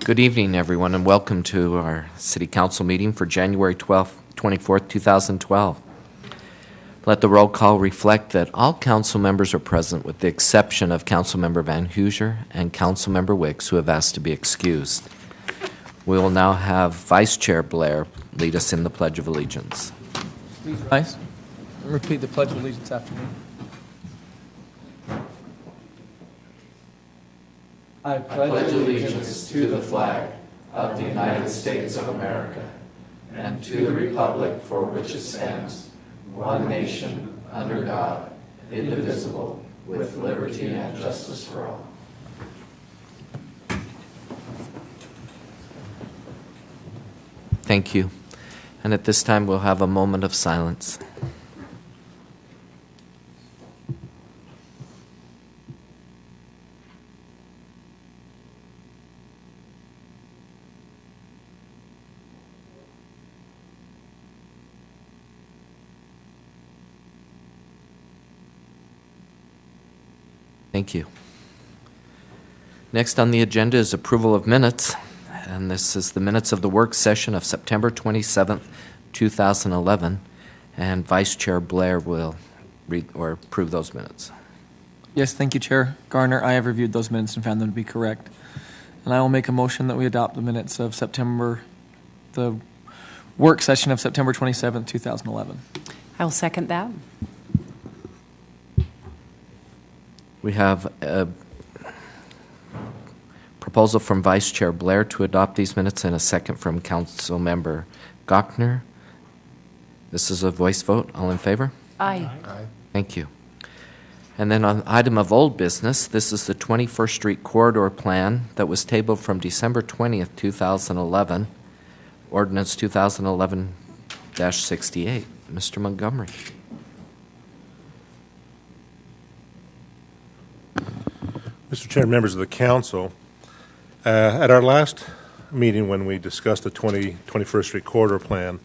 Good evening, everyone, and welcome to our City Council meeting for January 24th, 2012. Let the roll call reflect that all council members are present with the exception of Councilmember Van Hoosier and Councilmember Wicks, who have asked to be excused. We will now have Vice Chair Blair lead us in the Pledge of Allegiance. Please rise and repeat the Pledge of Allegiance after me. I pledge allegiance to the flag of the United States of America and to the republic for which it stands, one nation, under God, indivisible, with liberty and justice for all. Thank you. And at this time, we'll have a moment of silence. Thank you. Next on the agenda is approval of minutes, and this is the minutes of the work session of September 27th, 2011, and Vice Chair Blair will read or approve those minutes. Yes, thank you, Chair Garner. I have reviewed those minutes and found them to be correct. And I will make a motion that we adopt the minutes of the work session of September 27th, 2011. I will second that. We have a proposal from Vice Chair Blair to adopt these minutes and a second from Council Member Gochner. This is a voice vote. All in favor? Aye. Aye. Thank you. And then on item of old business, this is the 21st Street Corridor Plan that was tabled from December 20th, 2011, Ordinance 2011-68. Mr. Montgomery. Mr. Chair, members of the council, at our last meeting when we discussed the 21st Street Corridor Plan,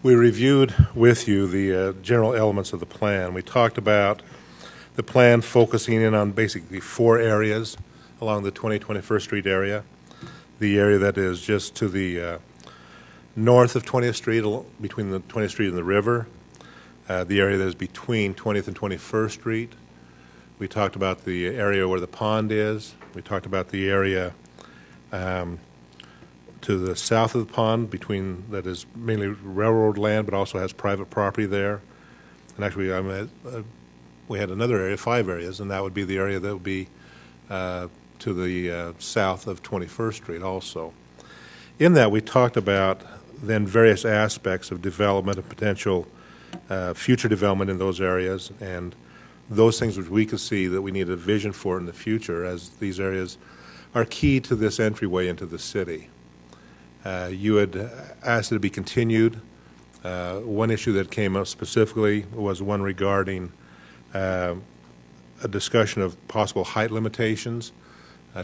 we reviewed with you the general elements of the plan. We talked about the plan focusing in on basically four areas along the 21st Street area. The area that is just to the north of 20th Street, between the 20th Street and the river. The area that is between 20th and 21st Street. We talked about the area where the pond is. We talked about the area to the south of the pond, that is mainly railroad land, but also has private property there. And actually, we had another area, 5 areas, and that would be the area that would be to the south of 21st Street also. In that, we talked about then various aspects of development and potential future development in those areas, and those things which we could see that we need a vision for in the future, as these areas are key to this entryway into the city. You had asked it to be continued. One issue that came up specifically was one regarding a discussion of possible height limitations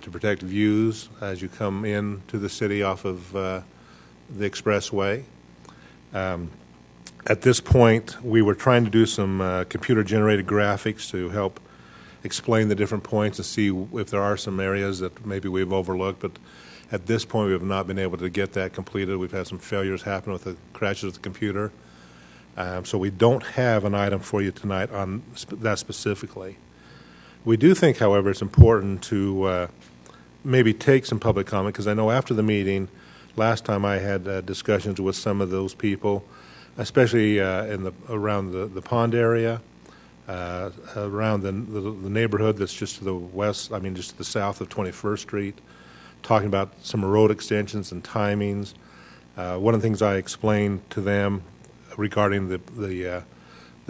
to protect views as you come into the city off of the expressway. At this point, we were trying to do some computer-generated graphics to help explain the different points and see if there are some areas that maybe we've overlooked. But at this point, we have not been able to get that completed. We've had some failures happen with the crashes of the computer. So we don't have an item for you tonight on that specifically. We do think, however, it's important to maybe take some public comment, because I know after the meeting, last time I had discussions with some of those people, especially around the pond area, around the neighborhood that's just to the west, just to the south of 21st Street, talking about some road extensions and timings. One of the things I explained to them regarding the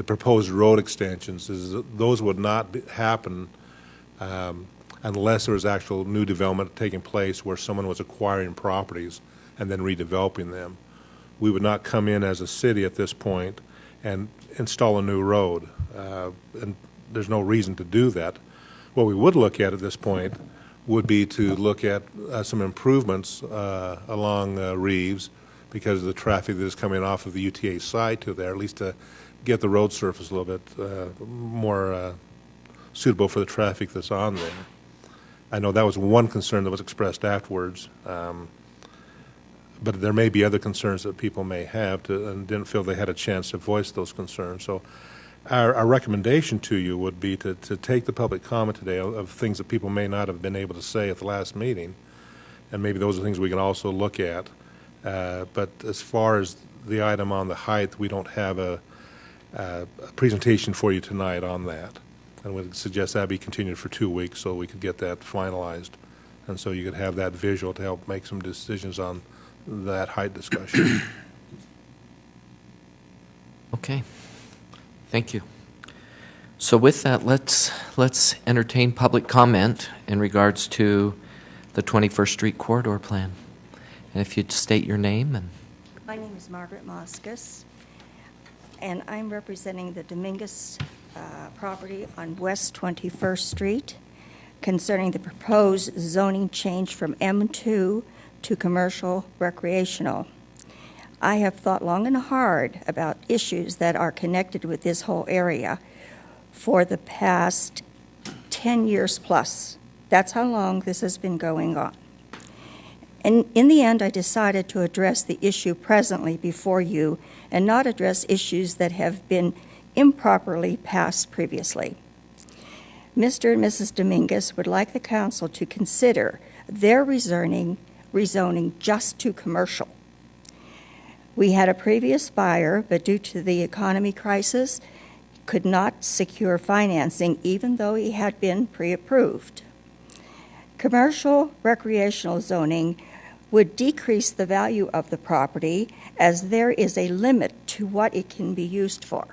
proposed road extensions is that those would not happen unless there was actual new development taking place where someone was acquiring properties and then redeveloping them. We would not come in as a city at this point and install a new road, and there's no reason to do that. What we would look at this point would be to look at some improvements along Reeves, because of the traffic that is coming off of the UTA side to there, at least to get the road surface a little bit more suitable for the traffic that's on there. I know that was one concern that was expressed afterwards, but there may be other concerns that people may have and didn't feel they had a chance to voice those concerns. So our recommendation to you would be to take the public comment today of things that people may not have been able to say at the last meeting, and maybe those are things we can also look at. But as far as the item on the height, we don't have a presentation for you tonight on that. And would suggest that be continued for 2 weeks so we could get that finalized. And so you could have that visual to help make some decisions on that height discussion. Okay. Thank you. So with that, let's entertain public comment in regards to the 21st Street Corridor Plan. And if you'd state your name and... My name is Margaret Moskus, and I'm representing the Dominguez property on West 21st Street concerning the proposed zoning change from M2 to commercial recreational. I have thought long and hard about issues that are connected with this whole area for the past 10 years plus. That's how long this has been going on. And in the end, I decided to address the issue presently before you and not address issues that have been improperly passed previously. Mr. and Mrs. Dominguez would like the council to consider their rezoning just to commercial. We had a previous buyer, but due to the economy crisis, could not secure financing even though he had been pre-approved. Commercial recreational zoning would decrease the value of the property as there is a limit to what it can be used for.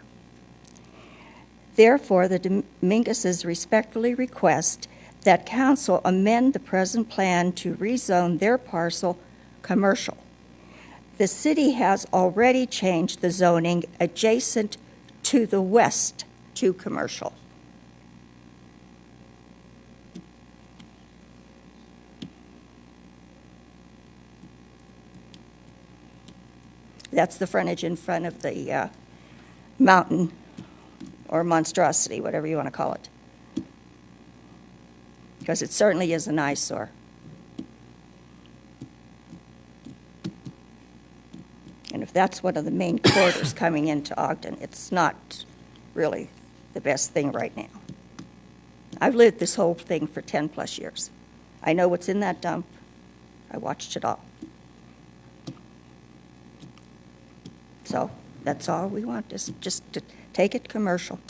Therefore, the Dominguezes respectfully request that council amend the present plan to rezone their parcel commercial. The city has already changed the zoning adjacent to the west to commercial. That's the frontage in front of the mountain or monstrosity, whatever you want to call it. Because it certainly is an eyesore. And if that's one of the main corridors coming into Ogden, it's not really the best thing right now. I've lived this whole thing for 10 plus years. I know what's in that dump. I watched it all. So that's all we want, is just to take it commercial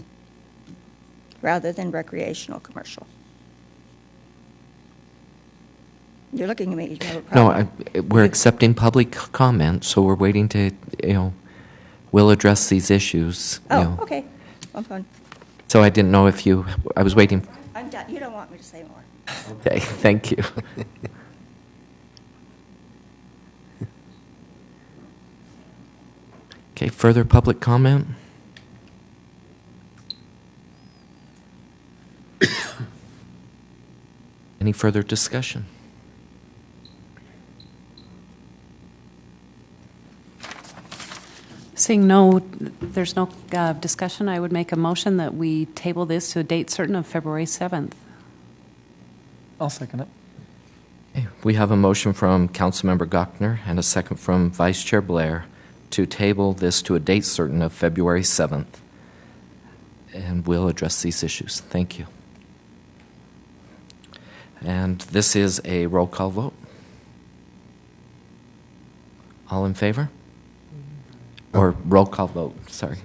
rather than recreational commercial. You're looking at me, you have a problem. No, we're accepting public comment, so we're waiting to, we'll address these issues. Oh, okay. I'm fine. So I didn't know if I was waiting. I'm done. You don't want me to say more. Okay, thank you. Okay, further public comment? Any further discussion? Seeing no, there's no discussion, I would make a motion that we table this to a date certain of February 7th. I'll second it. Okay, we have a motion from Councilmember Gochner and a second from Vice Chair Blair to table this to a date certain of February 7th. And we'll address these issues. Thank you. And this is a roll call vote. All in favor? Or roll call vote, sorry.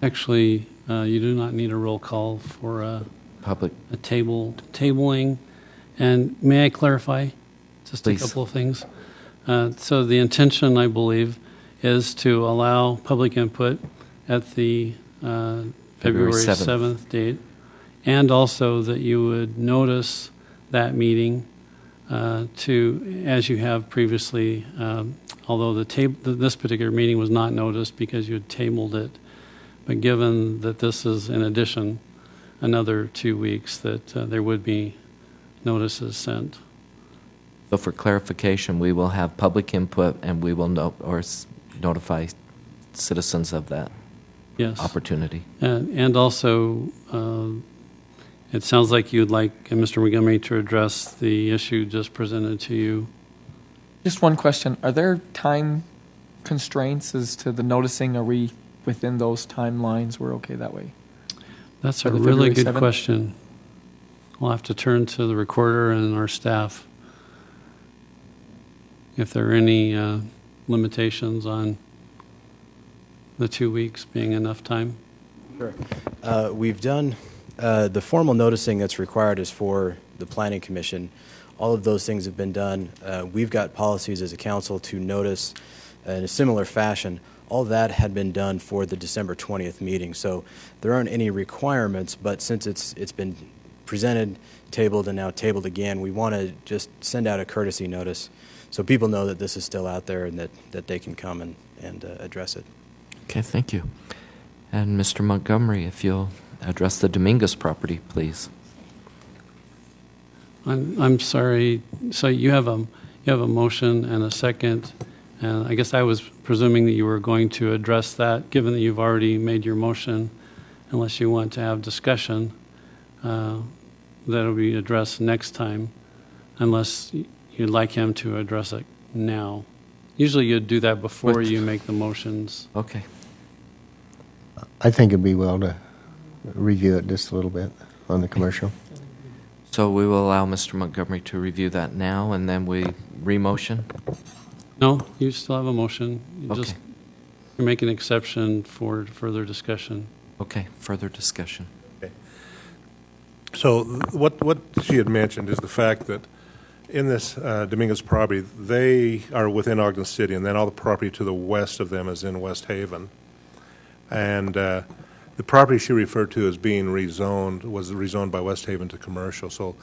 Actually, you do not need a roll call for a tabling. And may I clarify just Please. a couple of things? So the intention, I believe, is to allow public input at the February 7th date, and also that you would notice that meeting to, as you have previously, although this particular meeting was not noticed because you had tabled it, but given that this is in addition another 2 weeks, that there would be notices sent. So for clarification, we will have public input and we will notify citizens of that Yes. opportunity. And also, it sounds like you'd like Mr. Montgomery to address the issue just presented to you. Just one question. Are there time constraints as to the noticing? Are we within those timelines? We're okay that way? That's For a the really February good 7th? question. We'll have to turn to the recorder and our staff if there are any limitations on the 2 weeks being enough time. Sure. We've done the formal noticing that's required is for the Planning Commission. All of those things have been done. We've got policies as a council to notice in a similar fashion. All that had been done for the December 20th meeting, so there aren't any requirements, but since it's been presented, tabled, and now tabled again, we want to just send out a courtesy notice so people know that this is still out there and that they can come and address it. Okay, thank you. And Mr. Montgomery, if you'll address the Dominguez property, please. I'm sorry. So you have a motion and a second, and I guess I was presuming that you were going to address that, given that you've already made your motion, unless you want to have discussion. That'll be addressed next time, unless you'd like him to address it now. Usually you'd do that before you make the motions. Okay. I think it'd be well to review it just a little bit on the commercial. So we will allow Mr. Montgomery to review that now, and then we re-motion? No, you still have a motion. Okay. You're making an exception for further discussion. Okay, further discussion. So what she had mentioned is the fact that in this Dominguez property, they are within Ogden City, and then all the property to the west of them is in West Haven. And the property she referred to as being rezoned was rezoned by West Haven to commercial. So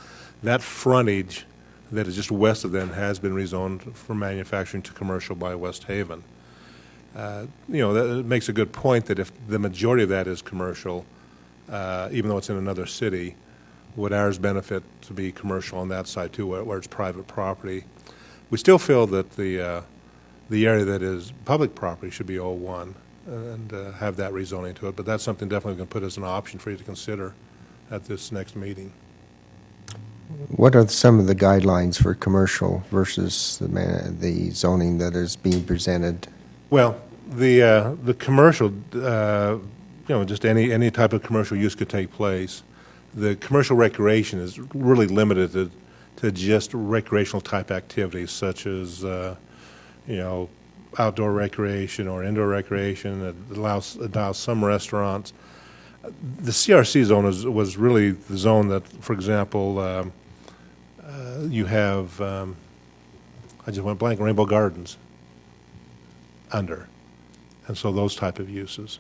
that frontage that is just west of them has been rezoned from manufacturing to commercial by West Haven. That makes a good point that if the majority of that is commercial, even though it's in another city, would ours benefit to be commercial on that side too, where it's private property? We still feel that the area that is public property should be O1 and have that rezoning to it, but that's something definitely we can put as an option for you to consider at this next meeting. What are some of the guidelines for commercial versus the zoning that is being presented? Well, the commercial, just any type of commercial use could take place. The commercial recreation is really limited to just recreational type activities such as, outdoor recreation or indoor recreation. It allows some restaurants. The CRC zone was really the zone that, for example, you have, I just went blank, Rainbow Gardens under. And so those type of uses.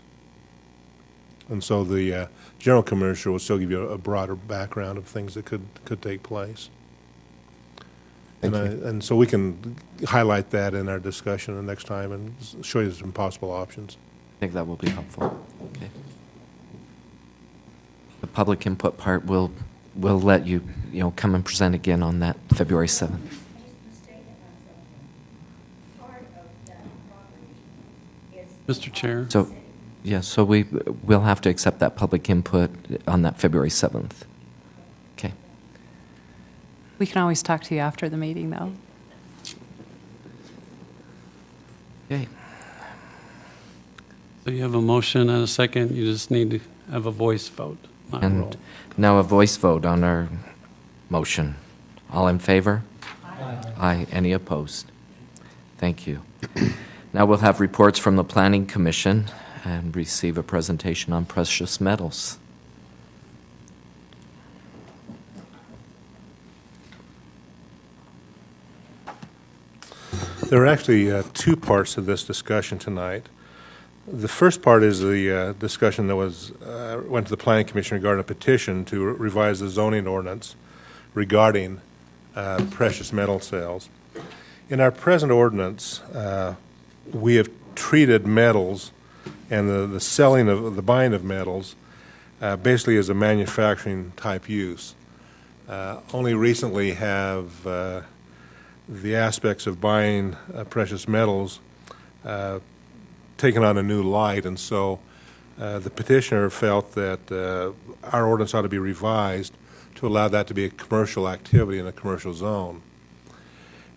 And so the general commercial will still give you a broader background of things that could take place. And so we can highlight that in our discussion the next time and show you some possible options. I think that will be helpful. Okay. The public input part will let you come and present again on that February 7th. Mr. Chair. So, so we'll have to accept that public input on that February 7th. Okay. We can always talk to you after the meeting, though. Okay. So you have a motion and a second. You just need to have a voice vote, not a roll. And now a voice vote on our motion. All in favor? Aye. Aye. Any opposed? Thank you. Now we'll have reports from the Planning Commission and receive a presentation on precious metals. There are actually two parts to this discussion tonight. The first part is the discussion that went to the Planning Commission regarding a petition to revise the zoning ordinance regarding precious metal sales. In our present ordinance, we have treated metals and the selling of the buying of metals basically as a manufacturing type use. Only recently have the aspects of buying precious metals taken on a new light, and so The petitioner felt that our ordinance ought to be revised to allow that to be a commercial activity in a commercial zone.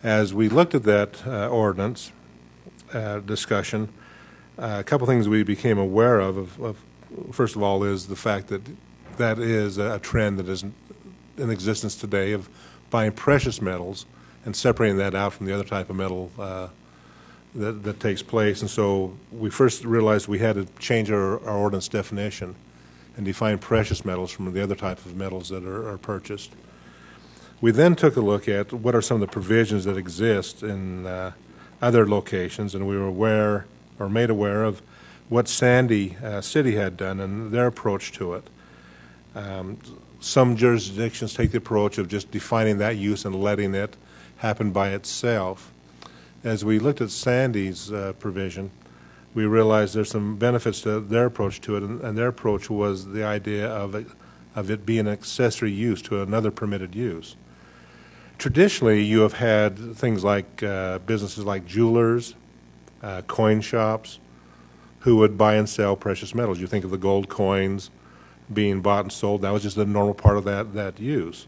As we looked at that ordinance discussion, a couple things we became aware of, first of all, is the fact that that is a trend that is in existence today of buying precious metals and separating that out from the other type of metal that takes place. And so we first realized we had to change our ordinance definition and define precious metals from the other type of metals that are purchased. We then took a look at what are some of the provisions that exist in other locations, and we were aware or made aware of what Sandy City had done and their approach to it. Some jurisdictions take the approach of just defining that use and letting it happen by itself. As we looked at Sandy's provision, we realized there's some benefits to their approach to it, and their approach was the idea of it being an accessory use to another permitted use. Traditionally, you have had things like businesses like jewelers, coin shops, who would buy and sell precious metals. You think of the gold coins being bought and sold. That was just a normal part of that use.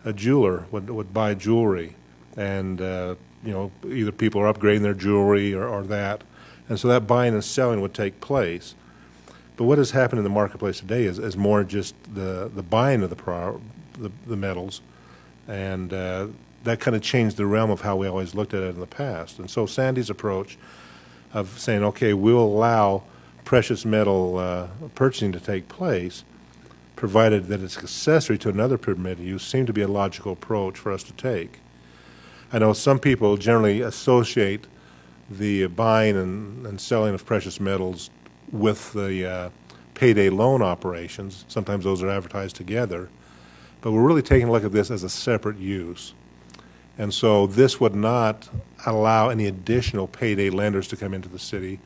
A jeweler would buy jewelry, and either people are upgrading their jewelry or that. And so that buying and selling would take place. But what has happened in the marketplace today is more just the buying of the metals, and that kind of changed the realm of how we always looked at it in the past. And so Sandy's approach of saying, okay, we'll allow precious metal purchasing to take place, provided that it's accessory to another permitted use, seemed to be a logical approach for us to take. I know some people generally associate the buying and selling of precious metals with the payday loan operations. Sometimes those are advertised together. But we're really taking a look at this as a separate use. And so this would not allow any additional payday lenders to come into the city.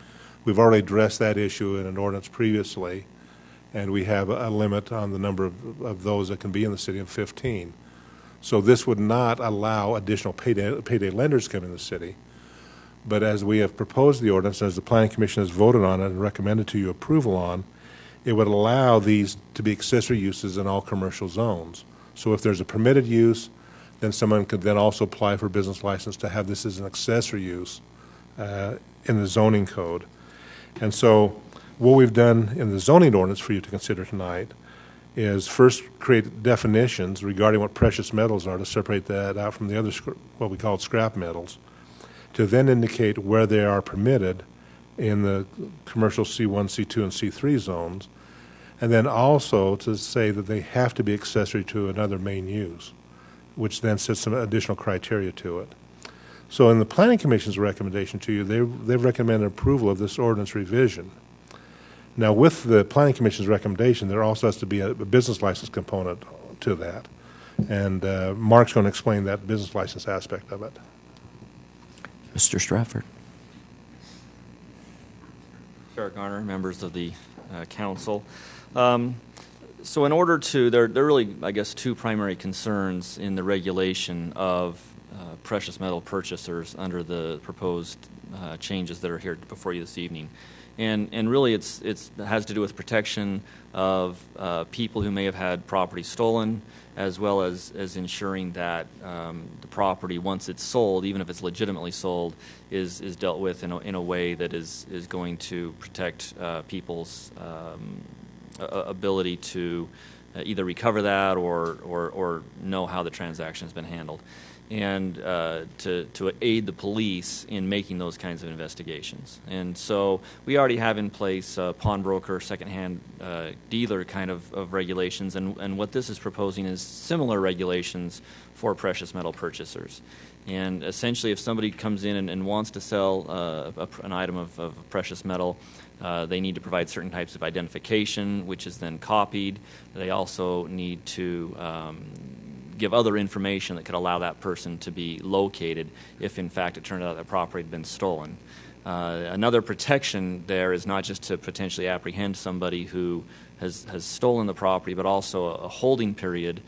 We've already addressed that issue in an ordinance previously, and we have a limit on the number of those that can be in the city of 15. So this would not allow additional payday lenders to come in the city. But as we have proposed the ordinance, and as the Planning Commission has voted on it and recommended to you approval on, it would allow these to be accessory uses in all commercial zones. So if there's a permitted use, then someone could then also apply for a business license to have this as an accessory use in the zoning code. And so what we've done in the zoning ordinance for you to consider tonight is first create definitions regarding what precious metals are to separate that out from the other, what we call scrap metals, to then indicate where they are permitted in the commercial C1, C2, and C3 zones, and then also to say that they have to be accessory to another main use, which then sets some additional criteria to it. So in the Planning Commission's recommendation to you, they've recommended approval of this ordinance revision. Now, with the Planning Commission's recommendation, there also has to be a business license component to that. And Mark's going to explain that business license aspect of it. Mr. Stratford. Chair Garner, members of the council. So in order to, there are really, I guess, two primary concerns in the regulation of precious metal purchasers under the proposed changes that are here before you this evening. And really it has to do with protection of people who may have had property stolen, as well as ensuring that the property, once it's sold, even if it's legitimately sold, is dealt with in a way that is going to protect people's ability to either recover that or know how the transaction has been handled, and to aid the police in making those kinds of investigations. And so we already have in place pawnbroker, secondhand dealer kind of regulations, and what this is proposing is similar regulations for precious metal purchasers. And essentially, if somebody comes in and wants to sell an item of precious metal, they need to provide certain types of identification, which is then copied. They also need to give other information that could allow that person to be located if, in fact, it turned out that property had been stolen. Another protection there is not just to potentially apprehend somebody who has stolen the property, but also a holding period,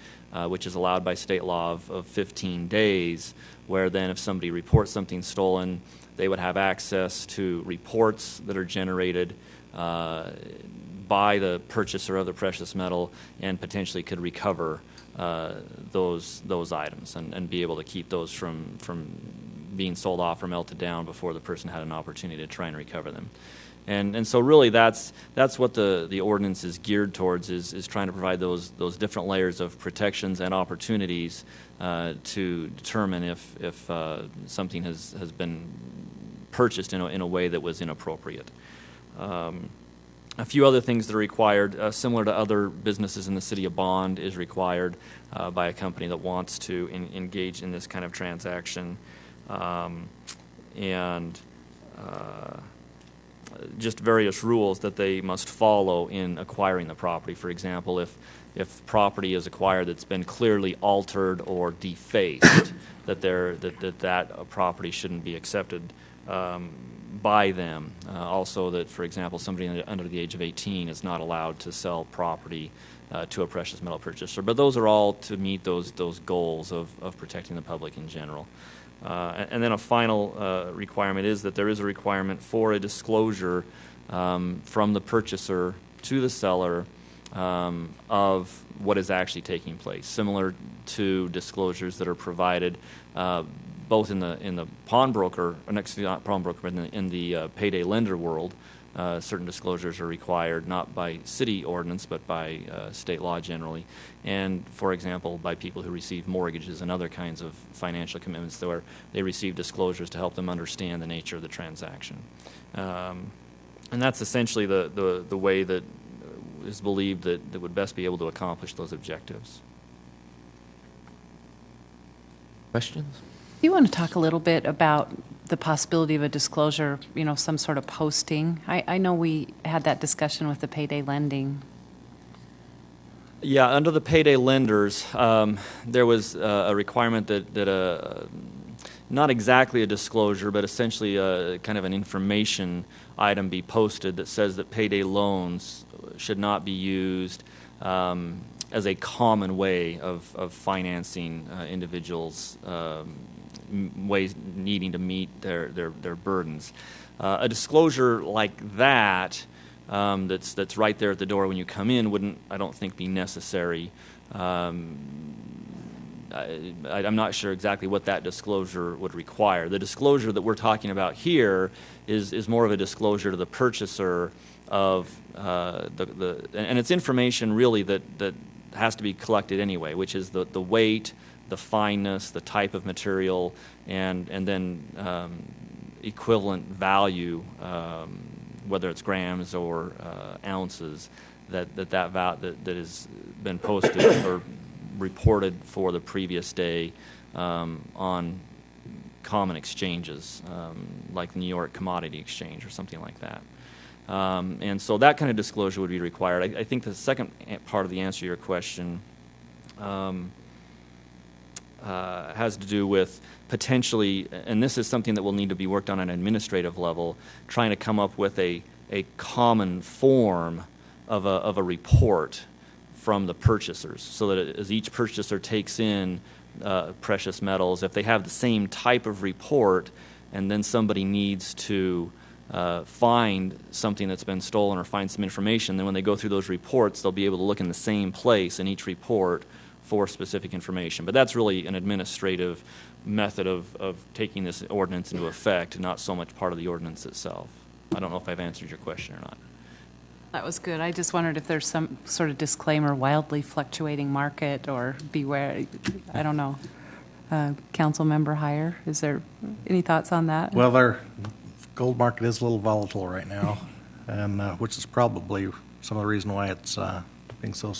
which is allowed by state law of 15 days, where then if somebody reports something stolen, they would have access to reports that are generated by the purchaser of the precious metal and potentially could recover those items and be able to keep those from being sold off or melted down before the person had an opportunity to try and recover them. And so really that's what the ordinance is geared towards, is trying to provide those different layers of protections and opportunities to determine if something has been purchased in a way that was inappropriate. A few other things that are required, similar to other businesses in the city, a bond is required by a company that wants to engage in this kind of transaction. Just various rules that they must follow in acquiring the property. For example, if property is acquired that's been clearly altered or defaced, that property shouldn't be accepted by them. Also, that, for example, somebody under the age of 18 is not allowed to sell property to a precious metal purchaser. But those are all to meet those goals of protecting the public in general. And then a final requirement is that there is a requirement for a disclosure from the purchaser to the seller of what is actually taking place, similar to disclosures that are provided both in the pawnbroker, or next to not pawnbroker, but in the payday lender world. Certain disclosures are required, not by city ordinance, but by state law generally. And, for example, by people who receive mortgages and other kinds of financial commitments where they receive disclosures to help them understand the nature of the transaction. And that's essentially the way that is believed that would best be able to accomplish those objectives. Questions? Do you want to talk a little bit about the possibility of a disclosure, some sort of posting? I know we had that discussion with the payday lending. Yeah, under the payday lenders, there was a requirement that not exactly a disclosure, but essentially a kind of an information item be posted that says that payday loans should not be used as a common way of financing individuals' ways needing to meet their burdens. A disclosure like that that's right there at the door when you come in wouldn't, I don't think, be necessary. I'm not sure exactly what that disclosure would require. The disclosure that we're talking about here is more of a disclosure to the purchaser of and it's information really that has to be collected anyway, which is the weight, the fineness, the type of material, and then equivalent value, whether it's grams or ounces, that has been posted or reported for the previous day on common exchanges, like the New York Commodity Exchange or something like that. And so that kind of disclosure would be required. I think the second part of the answer to your question has to do with potentially, and this is something that will need to be worked on an administrative level, trying to come up with a common form of a report from the purchasers, so that as each purchaser takes in precious metals, if they have the same type of report, and then somebody needs to find something that's been stolen or find some information, then when they go through those reports, they'll be able to look in the same place in each report for specific information. But that's really an administrative method of taking this ordinance into effect, not so much part of the ordinance itself. I don't know if I've answered your question or not. That was good. I just wondered if there's some sort of disclaimer, wildly fluctuating market, or beware, I don't know. Council member Heyer, is there any thoughts on that? Well, our gold market is a little volatile right now, and which is probably some of the reason why it's being so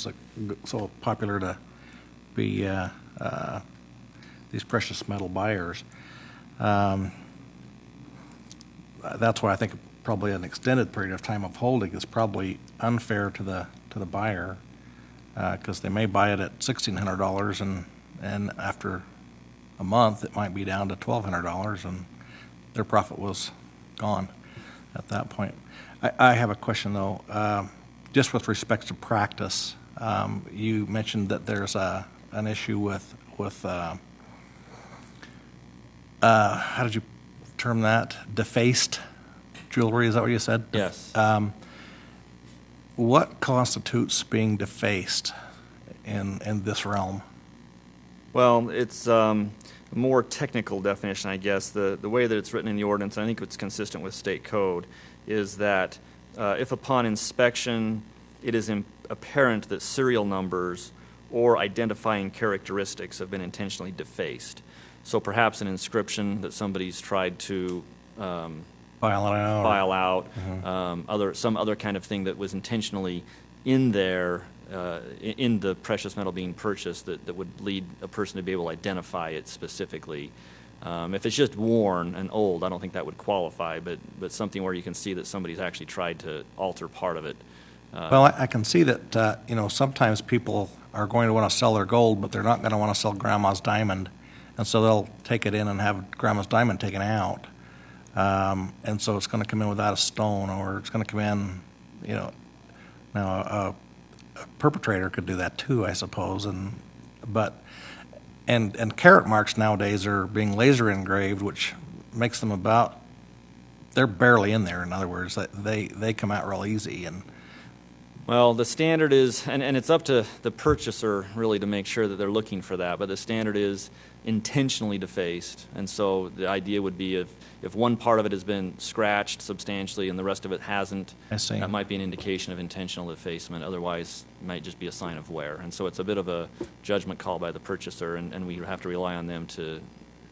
popular to be these precious metal buyers. That's why I think probably an extended period of time of holding is probably unfair to the buyer, because they may buy it at $1,600 and after a month it might be down to $1,200 and their profit was gone at that point. I have a question though, just with respect to practice. You mentioned that there's an issue with how did you term that? Defaced jewelry, is that what you said? Yes. what constitutes being defaced in this realm? Well, it's a more technical definition, I guess. The way that it's written in the ordinance, I think it's consistent with state code, is that if upon inspection it is apparent that serial numbers or identifying characteristics have been intentionally defaced. So perhaps an inscription that somebody's tried to file out, some other kind of thing that was intentionally in there, in the precious metal being purchased that would lead a person to be able to identify it specifically. If it's just worn and old, I don't think that would qualify, but something where you can see that somebody's actually tried to alter part of it. Well, I can see that, sometimes people are going to want to sell their gold, but they're not going to want to sell grandma's diamond, and so they'll take it in and have grandma's diamond taken out. And so it's going to come in without a stone, or it's going to come in, now a perpetrator could do that too, I suppose, and carat marks nowadays are being laser engraved, which makes them they're barely in there. In other words, they come out real easy. And well, the standard is, and it's up to the purchaser really to make sure that they're looking for that, but the standard is intentionally defaced. And so the idea would be if one part of it has been scratched substantially and the rest of it hasn't, I see. that might be an indication of intentional defacement. Otherwise, it might just be a sign of wear. And so it's a bit of a judgment call by the purchaser, and we have to rely on them to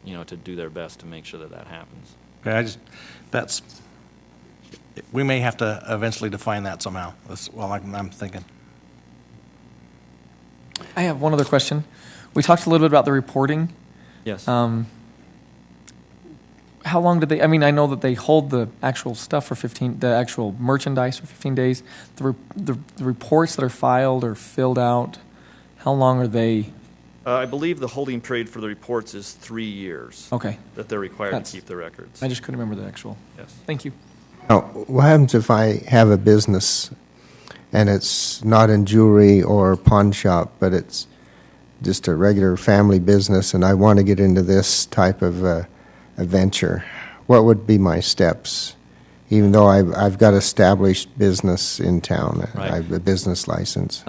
do their best to make sure that happens. Okay, we may have to eventually define that somehow. I'm thinking. I have one other question. We talked a little bit about the reporting. Yes. How long did they? I mean, I know that they hold the actual stuff for the actual merchandise for 15 days. The reports that are filed or filled out, how long are they? I believe the holding period for the reports is 3 years. Okay. That they're required to keep the records. I just couldn't remember the actual. Yes. Thank you. Now, what happens if I have a business and it's not in jewelry or pawn shop, but it's just a regular family business, and I want to get into this type of a venture? What would be my steps? Even though I've got established business in town, Right. I have a business license.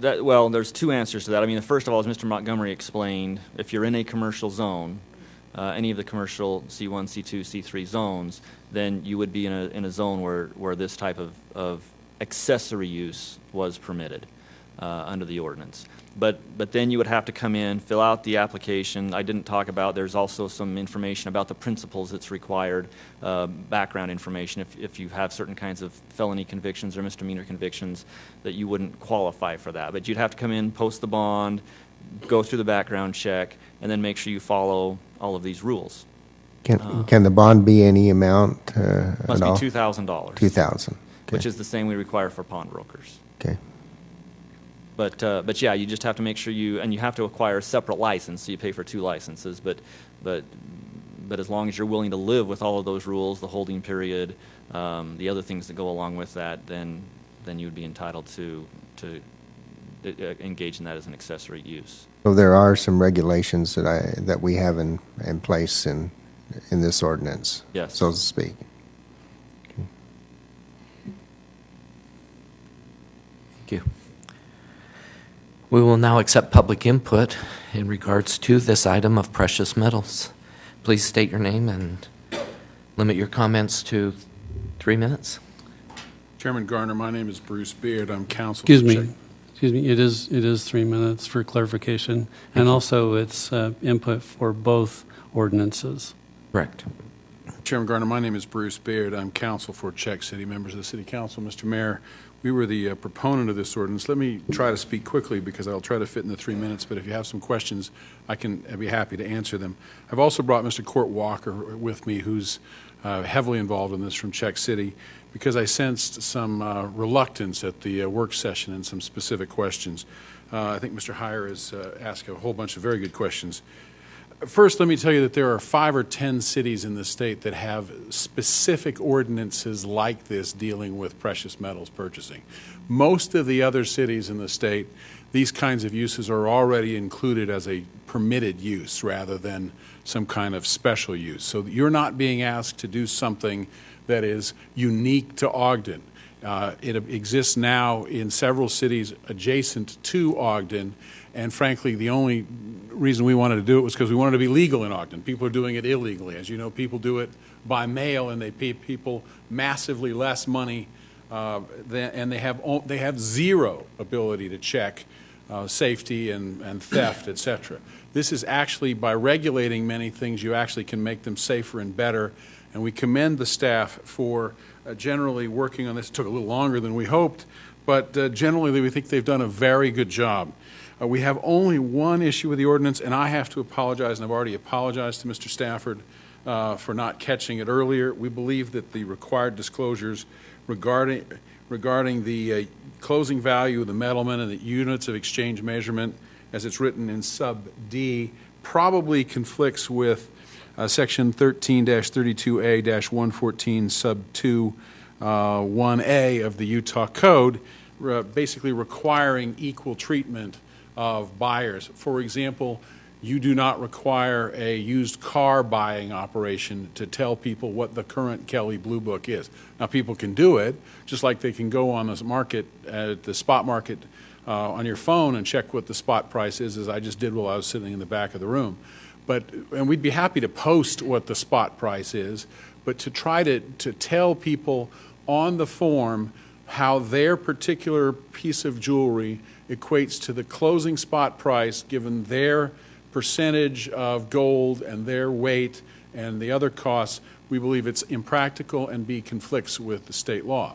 There's two answers to that. I mean, first of all, as Mr. Montgomery explained, if you're in a commercial zone, any of the commercial C1, C2, C3 zones, then you would be in a zone where this type of accessory use was permitted under the ordinance. But then you would have to come in, fill out the application. I didn't talk about, there's also some information about the principles that's required, background information if you have certain kinds of felony convictions or misdemeanor convictions that you wouldn't qualify for that. But you'd have to come in, post the bond, go through the background check, and then make sure you follow all of these rules. Can the bond be any amount Must at all? be $2,000. $2,000. Okay. Which is the same we require for pawnbrokers. Okay. But yeah, you just have to make sure you have to acquire a separate license, so you pay for 2 licenses. But as long as you're willing to live with all of those rules, the holding period, the other things that go along with that, then you would be entitled to engage in that as an accessory use. So there are some regulations that we have in place in this ordinance, Yes. so to speak. Thank you. We will now accept public input in regards to this item of precious metals. Please state your name and limit your comments to 3 minutes. Chairman Garner, my name is Bruce Beard. I'm counsel. Excuse me. It is 3 minutes for clarification, and also it's input for both ordinances. Correct. Chairman Garner, my name is Bruce Beard. I'm counsel for Czech City, members of the City Council. Mr. Mayor, we were the proponent of this ordinance. Let me try to speak quickly because I'll try to fit in the 3 minutes, but if you have some questions, I'd be happy to answer them. I've also brought Mr. Court Walker with me, who's heavily involved in this from Czech City, because I sensed some reluctance at the work session and some specific questions. I think Mr. Heyer has asked a whole bunch of very good questions. First, let me tell you that there are 5 or 10 cities in the state that have specific ordinances like this dealing with precious metals purchasing. Most of the other cities in the state, these kinds of uses are already included as a permitted use rather than some kind of special use. So you're not being asked to do something that is unique to Ogden. It exists now in several cities adjacent to Ogden, and frankly, the only reason we wanted to do it was because we wanted to be legal in Ogden. People are doing it illegally. As you know, people do it by mail, and they pay people massively less money, and they have zero ability to check safety and theft, et cetera. This is actually, by regulating many things, you actually can make them safer and better, and we commend the staff for generally working on this. It took a little longer than we hoped, but generally we think they've done a very good job. We have only one issue with the ordinance, and I have to apologize, and I've already apologized to Mr. Stafford for not catching it earlier. We believe that the required disclosures regarding the closing value of the metalman and the units of exchange measurement, as it's written in sub D, probably conflicts with section 13-32A-114 sub 2 1A of the Utah Code, basically requiring equal treatment of buyers. For example, you do not require a used car buying operation to tell people what the current Kelly Blue Book is. Now, people can do it, just like they can go on the market, at the spot market on your phone and check what the spot price is, as I just did while I was sitting in the back of the room. And we'd be happy to post what the spot price is, but to try to tell people on the form how their particular piece of jewelry equates to the closing spot price given their percentage of gold and their weight and the other costs, we believe it's impractical and conflicts with the state law.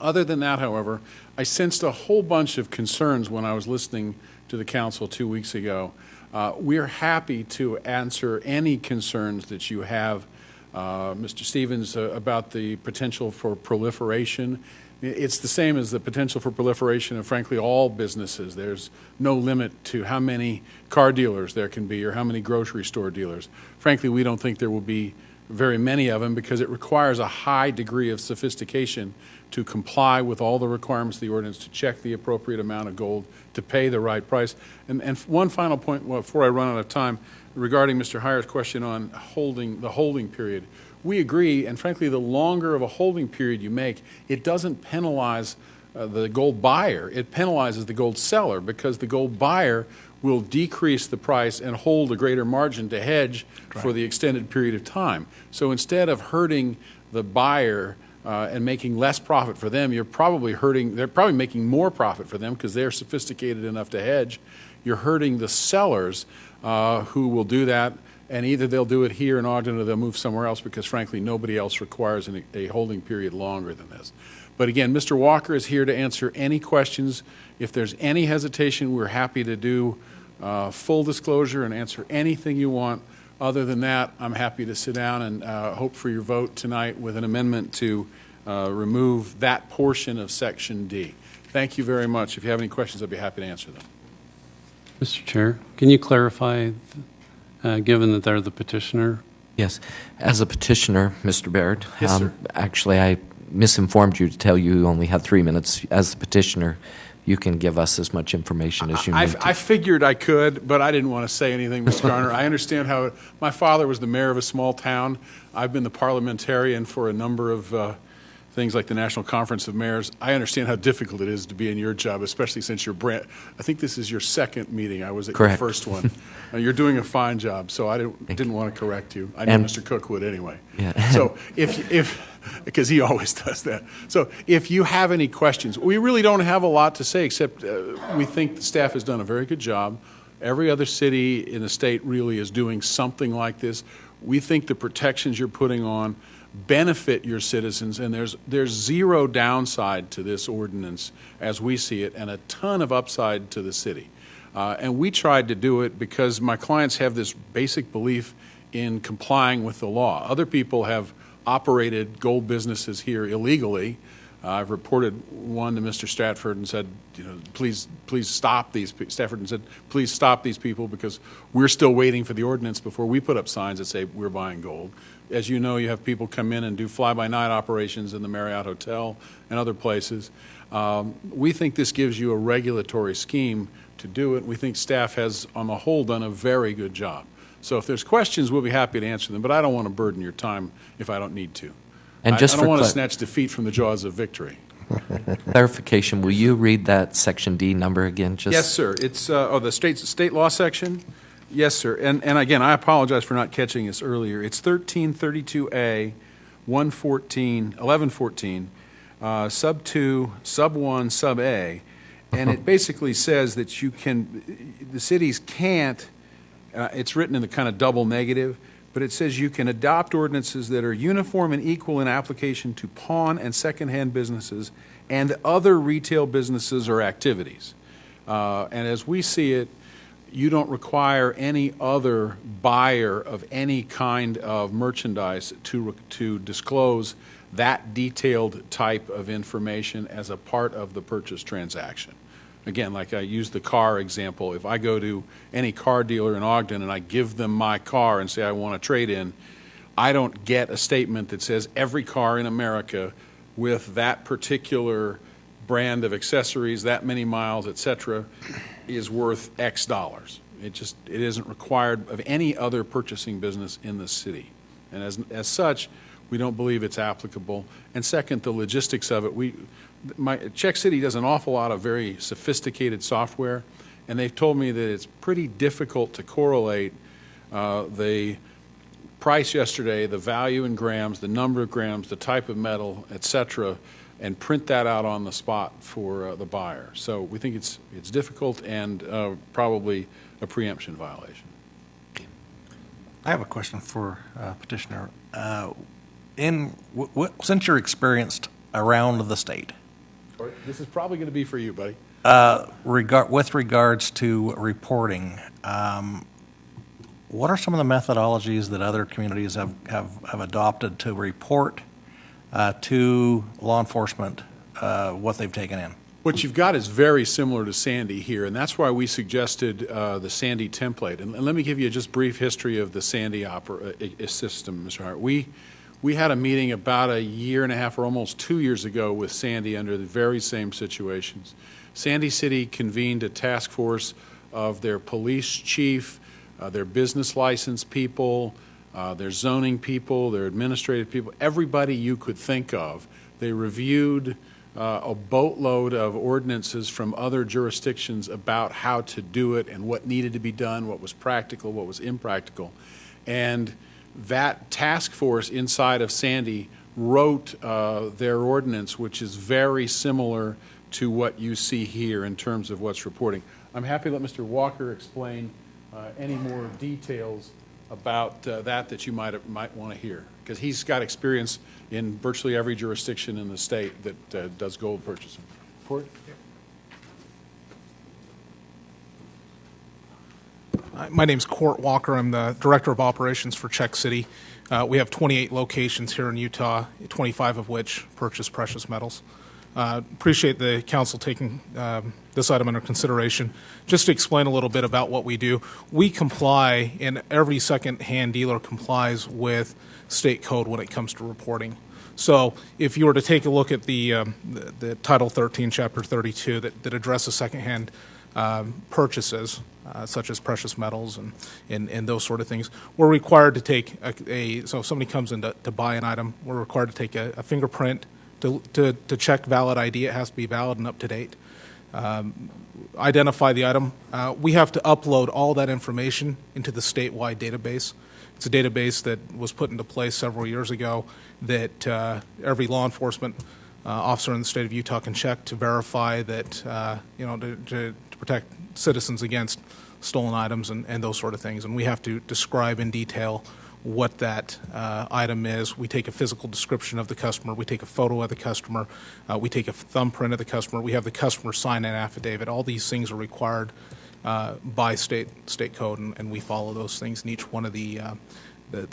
Other than that, however, I sensed a whole bunch of concerns when I was listening to the council 2 weeks ago. We're happy to answer any concerns that you have, Mr. Stevens, about the potential for proliferation. It's the same as the potential for proliferation of, frankly, all businesses. There's no limit to how many car dealers there can be or how many grocery store dealers. Frankly, we don't think there will be very many of them because it requires a high degree of sophistication to comply with all the requirements of the ordinance, to check the appropriate amount of gold, to pay the right price. And one final point before I run out of time regarding Mr. Heyer's question on the holding period. We agree, and frankly, the longer of a holding period you make, it doesn't penalize the gold buyer. It penalizes the gold seller because the gold buyer will decrease the price and hold a greater margin to hedge for the extended period of time. So instead of hurting the buyer and making less profit for them, they're probably making more profit for them because they're sophisticated enough to hedge. You're hurting the sellers who will do that, and either they'll do it here in Ogden or they'll move somewhere else because, frankly, nobody else requires a holding period longer than this. But again, Mr. Walker is here to answer any questions. If there's any hesitation, we're happy to do full disclosure and answer anything you want. Other than that, I'm happy to sit down and hope for your vote tonight with an amendment to remove that portion of Section D. Thank you very much. If you have any questions, I'd be happy to answer them. Mr. Chair, can you clarify, given that they're the petitioner? Yes. As a petitioner, Mr. Baird, Yes, sir. Actually, I misinformed you to tell you only had 3 minutes. As the petitioner, you can give us as much information as you need to. I figured I could, but I didn't want to say anything, Mr. Garner. I understand how my father was the mayor of a small town. I've been the parliamentarian for a number of things like the National Conference of Mayors. I understand how difficult it is to be in your job, especially since you're I think this is your second meeting. I was at Correct. your first one. You're doing a fine job, so I didn't want to correct you. I know Mr. Cook would anyway. Yeah. So because he always does that. So if you have any questions, we really don't have a lot to say except we think the staff has done a very good job. Every other city in the state really is doing something like this. We think the protections you're putting on benefit your citizens, and there's zero downside to this ordinance as we see it, and a ton of upside to the city. And we tried to do it because my clients have this basic belief in complying with the law. Other people have operated gold businesses here illegally. I've reported one to Mr. Stratford and said, please stop these. Stafford and said, please stop these people because we're still waiting for the ordinance before we put up signs that say we're buying gold. As you know, you have people come in and do fly-by-night operations in the Marriott Hotel and other places. We think this gives you a regulatory scheme to do it. We think staff has, on the whole, done a very good job. So if there's questions, we'll be happy to answer them, but I don't want to burden your time if I don't need to. And just I don't want to snatch defeat from the jaws of victory. Clarification, will you read that section D number again? Yes, sir. It's, the state law section? Yes, sir. And again, I apologize for not catching this earlier. It's 1332A, 1114, sub 2, sub 1, sub A. And it basically says that the cities can't, it's written in the kind of double negative, but it says you can adopt ordinances that are uniform and equal in application to pawn and secondhand businesses and other retail businesses or activities. And as we see it, you don't require any other buyer of any kind of merchandise to disclose that detailed type of information as a part of the purchase transaction. Again, like I used the car example, if I go to any car dealer in Ogden and I give them my car and say I want to trade in, I don't get a statement that says every car in America with that particular brand of accessories, that many miles, etc., is worth X dollars. It isn't required of any other purchasing business in the city. And as such, we don't believe it's applicable. And second, the logistics of it. Czech City does an awful lot of very sophisticated software, and they've told me that it's pretty difficult to correlate the price yesterday, the value in grams, the number of grams, the type of metal, etc., and print that out on the spot for the buyer. So we think it's difficult and probably a preemption violation. I have a question for petitioner. Since you're experienced around the state, this is probably going to be for you, buddy. With regards to reporting, what are some of the methodologies that other communities have adopted to report to law enforcement what they've taken in? What you've got is very similar to Sandy here, and that's why we suggested the Sandy template. And let me give you a just brief history of the Sandy system, Mr. Hart. We had a meeting about a year and a half or almost 2 years ago with Sandy under the very same situations. Sandy City convened a task force of their police chief, their business license people, their zoning people, their administrative people, everybody you could think of. They reviewed a boatload of ordinances from other jurisdictions about how to do it and what needed to be done, what was practical, what was impractical. And that task force inside of Sandy wrote their ordinance, which is very similar to what you see here in terms of what's reporting. I'm happy to let Mr. Walker explain any more details about that you might want to hear, because he's got experience in virtually every jurisdiction in the state that does gold purchasing. Report? My name's Court Walker. I'm the Director of Operations for Czech City. We have 28 locations here in Utah, 25 of which purchase precious metals. Appreciate the council taking this item under consideration. Just to explain a little bit about what we do, we comply, and every second-hand dealer complies with state code when it comes to reporting. So if you were to take a look at the Title 13, Chapter 32, that addresses second-hand purchases, such as precious metals and those sort of things, we're required to take so if somebody comes in to buy an item, we're required to take a fingerprint to check valid ID. It has to be valid and up to date. Identify the item. We have to upload all that information into the statewide database. It's a database that was put into place several years ago that every law enforcement officer in the state of Utah can check to verify that, to protect citizens against stolen items and those sort of things. And we have to describe in detail what that item is. We take a physical description of the customer. We take a photo of the customer. We take a thumbprint of the customer. We have the customer sign an affidavit. All these things are required by state code, and we follow those things in each one of the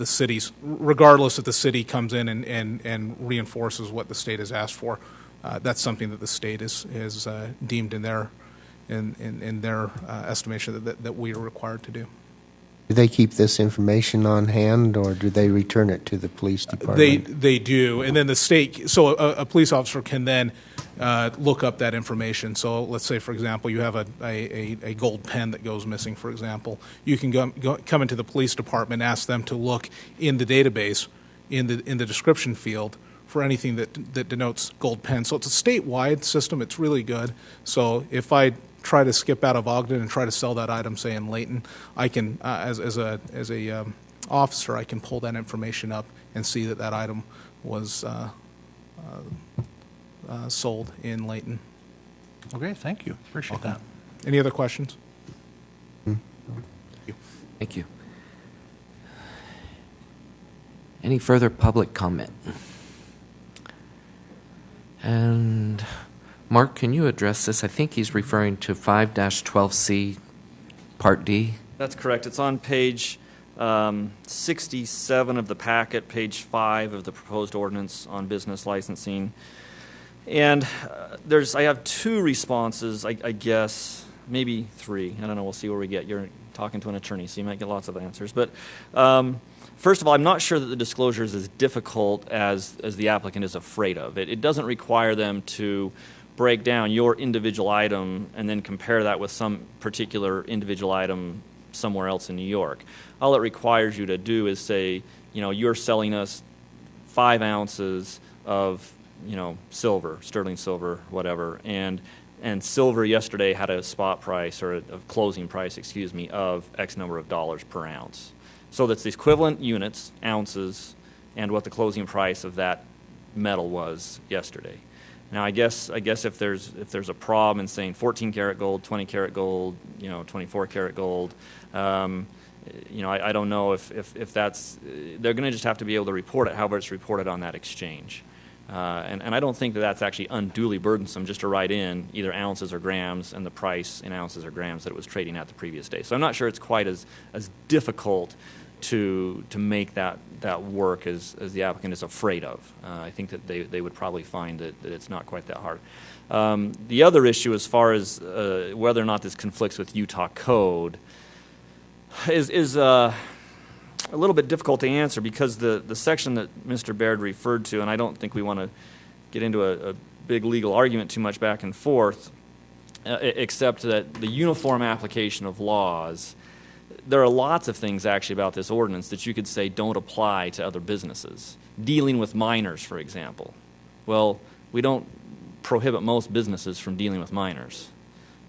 cities, regardless if the city comes in and reinforces what the state has asked for. That's something that the state is deemed in their estimation that we are required to do. Do they keep this information on hand, or do they return it to the police department? They do, and then the state. So a police officer can then look up that information. So let's say, for example, you have a gold pen that goes missing. For example, you can come into the police department, ask them to look in the database, in the description field for anything that denotes gold pen. So it's a statewide system. It's really good. So if I try to skip out of Ogden and try to sell that item, say in Layton, I can, as a officer, I can pull that information up and see that that item was sold in Layton. Okay, thank you. Appreciate that. Any other questions? Thank you. Any further public comment? And Mark, can you address this? I think he's referring to 5-12C, Part D. That's correct. It's on page 67 of the packet, page 5 of the proposed ordinance on business licensing. And I have two responses, I guess, maybe three. I don't know. We'll see where we get. You're talking to an attorney, so you might get lots of answers. But first of all, I'm not sure that the disclosure is as difficult as the applicant is afraid of. It doesn't require them to break down your individual item and then compare that with some particular individual item somewhere else in New York. All it requires you to do is say, you're selling us 5 ounces of, silver, sterling silver, whatever, and silver yesterday had a spot price, or a closing price, of X number of dollars per ounce. So that's the equivalent units, ounces, and what the closing price of that metal was yesterday. Now, I guess if there's a problem in saying 14 karat gold, 20 karat gold, 24 karat gold, I don't know if that's, they're going to just have to be able to report it however it's reported on that exchange. And I don't think that that's actually unduly burdensome just to write in either ounces or grams and the price in ounces or grams that it was trading at the previous day. So I'm not sure it's quite as difficult to make that work as the applicant is afraid of. I think that they would probably find that it's not quite that hard. The other issue, as far as whether or not this conflicts with Utah code, is a little bit difficult to answer, because the section that Mr. Baird referred to, and I don't think we want to get into a big legal argument too much back and forth, except that the uniform application of laws, there are lots of things actually about this ordinance that you could say don't apply to other businesses. Dealing with minors, for example. Well, we don't prohibit most businesses from dealing with minors.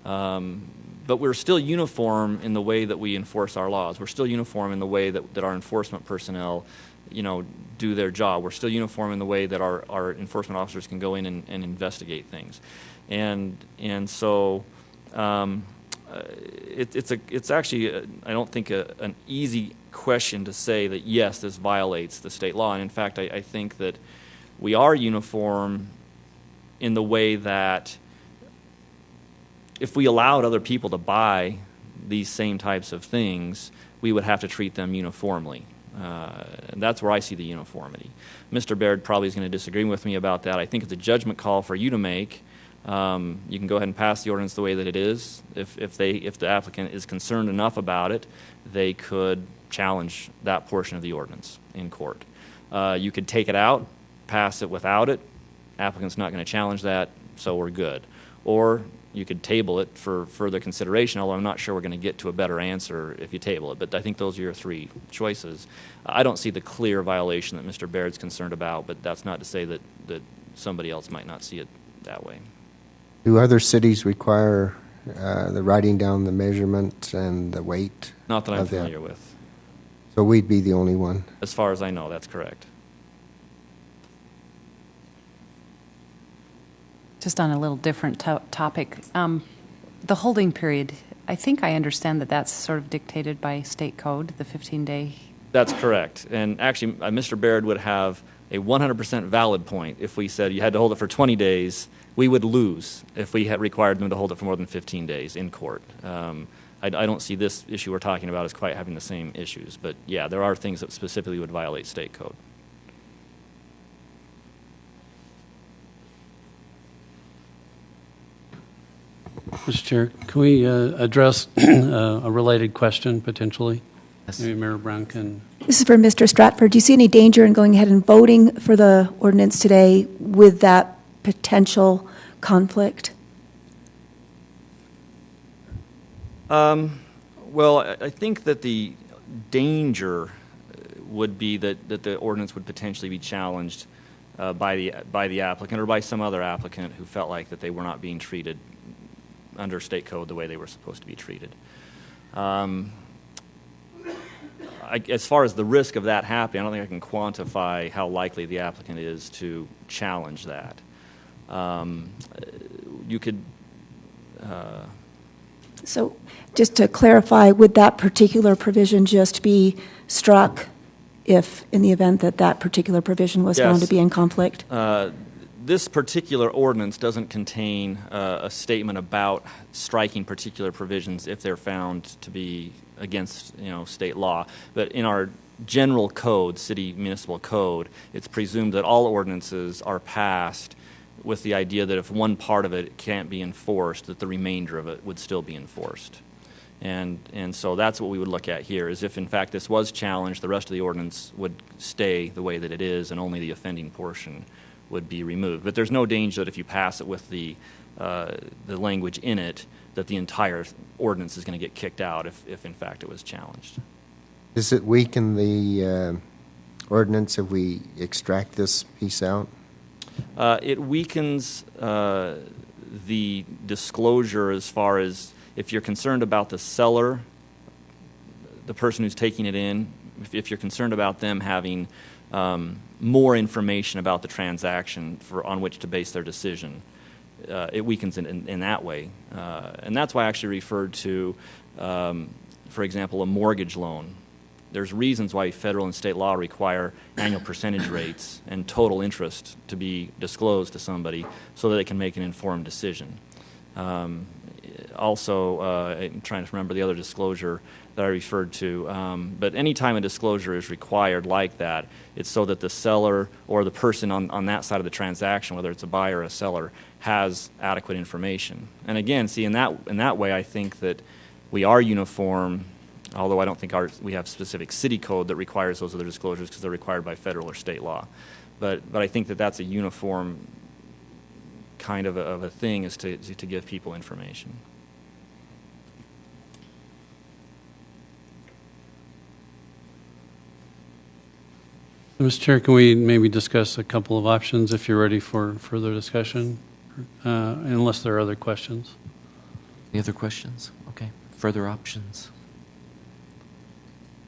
But we're still uniform in the way that we enforce our laws. We're still uniform in the way that our enforcement personnel, do their job. We're still uniform in the way that our enforcement officers can go in and investigate things. And so it's actually, I don't think, an easy question to say that, yes, this violates the state law. And in fact, I think that we are uniform in the way that if we allowed other people to buy these same types of things, we would have to treat them uniformly. And that's where I see the uniformity. Mr. Baird probably is going to disagree with me about that. I think it's a judgment call for you to make. You can go ahead and pass the ordinance the way that it is. If the applicant is concerned enough about it, they could challenge that portion of the ordinance in court. You could take it out, pass it without it. Applicant's not going to challenge that, so we're good. Or you could table it for further consideration, although I'm not sure we're going to get to a better answer if you table it. But I think those are your three choices. I don't see the clear violation that Mr. Baird's concerned about, but that's not to say that somebody else might not see it that way. Do other cities require the writing down the measurement and the weight? Not that I'm familiar with. So we'd be the only one? As far as I know, that's correct. Just on a little different topic, the holding period, I think I understand that that's sort of dictated by state code, the 15-day. That's correct. And actually, Mr. Baird would have a 100% valid point if we said you had to hold it for 20 days. We would lose if we had required them to hold it for more than 15 days in court. I don't see this issue we're talking about as quite having the same issues. But, yeah, there are things that specifically would violate state code. Mr. Chair, can we address a related question potentially? Yes. Maybe Mayor Brown can. This is for Mr. Stratford. Do you see any danger in going ahead and voting for the ordinance today with that potential conflict? Well, I think that the danger would be that the ordinance would potentially be challenged by the applicant or by some other applicant who felt like that they were not being treated under state code the way they were supposed to be treated. As far as the risk of that happening, I don't think I can quantify how likely the applicant is to challenge that. You could. So just to clarify, would that particular provision just be struck if, in the event that that particular provision was found to Yes. be in conflict? This particular ordinance doesn't contain a statement about striking particular provisions if they're found to be against, state law. But in our general code, city municipal code, it's presumed that all ordinances are passed with the idea that if one part of it can't be enforced, that the remainder of it would still be enforced. And so that's what we would look at here, is if in fact this was challenged, the rest of the ordinance would stay the way that it is and only the offending portion would be removed. But there's no danger that if you pass it with the language in it, that the entire ordinance is going to get kicked out if in fact it was challenged. Does it weaken the ordinance if we extract this piece out? It weakens the disclosure as far as if you're concerned about the seller, the person who's taking it in, if you're concerned about them having more information about the transaction on which to base their decision, it weakens in that way. And that's why I actually referred to, for example, a mortgage loan. There's reasons why federal and state law require annual percentage rates and total interest to be disclosed to somebody so that they can make an informed decision. Also, I'm trying to remember the other disclosure that I referred to, but any time a disclosure is required like that, it's so that the seller or the person on that side of the transaction, whether it's a buyer or a seller, has adequate information. And again, see, in that way, I think that we are uniform, although I don't think we have specific city code that requires those other disclosures because they're required by federal or state law. But I think that that's a uniform kind of a thing, is to give people information. Mr. Chair, can we maybe discuss a couple of options if you're ready for further discussion, unless there are other questions? Any other questions? Okay. Further options?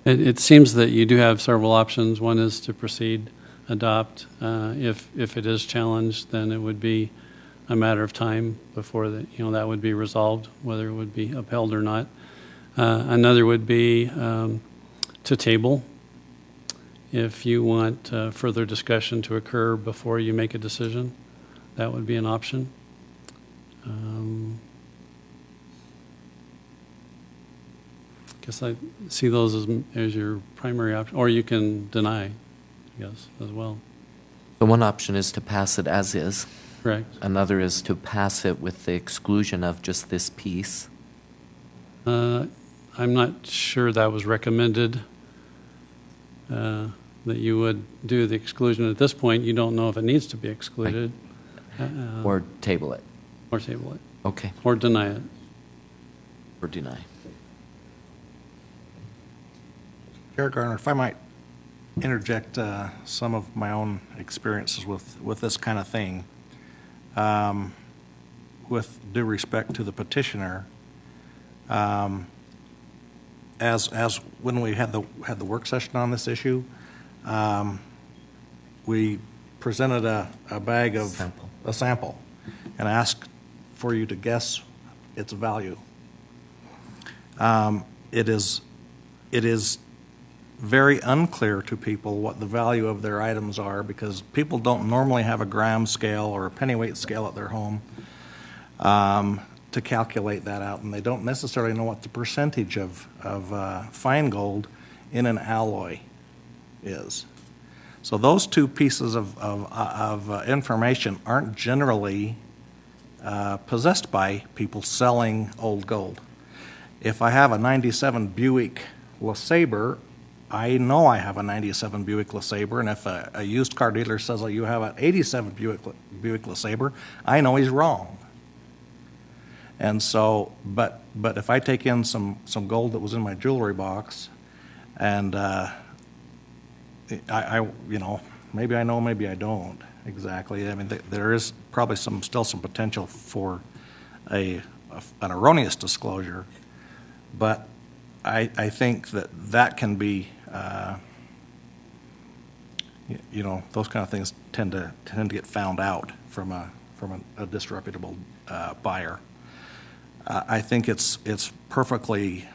It seems that you do have several options. One is to proceed, adopt. If it is challenged, then it would be a matter of time before that would be resolved, whether it would be upheld or not. Another would be to table. If you want further discussion to occur before you make a decision, that would be an option. Guess I see those as your primary option, or you can deny, I guess, as well. The one option is to pass it as is. Correct. Another is to pass it with the exclusion of just this piece. I'm not sure that was recommended, that you would do the exclusion. At this point, you don't know if it needs to be excluded. Or table it. Or table it. Okay. Or deny it. Or deny. Chair Garner, if I might interject some of my own experiences with this kind of thing. With due respect to the petitioner, as when we had the work session on this issue, we presented a bag of a sample and asked for you to guess its value. It is very unclear to people what the value of their items are, because people don't normally have a gram scale or a pennyweight scale at their home to calculate that out, and they don't necessarily know what the percentage of fine gold in an alloy is. So those two pieces of information aren't generally possessed by people selling old gold. If I have a 97 Buick LeSabre, I know I have a 97 Buick LeSabre, and if a used car dealer says, oh, you have an 87 Buick LeSabre, I know he's wrong. And so, but if I take in some gold that was in my jewelry box, and I maybe I know, maybe I don't, exactly. I mean, there is probably still some potential for an erroneous disclosure, but I think that can be, those kind of things tend to get found out from a disreputable buyer. I think it's perfectly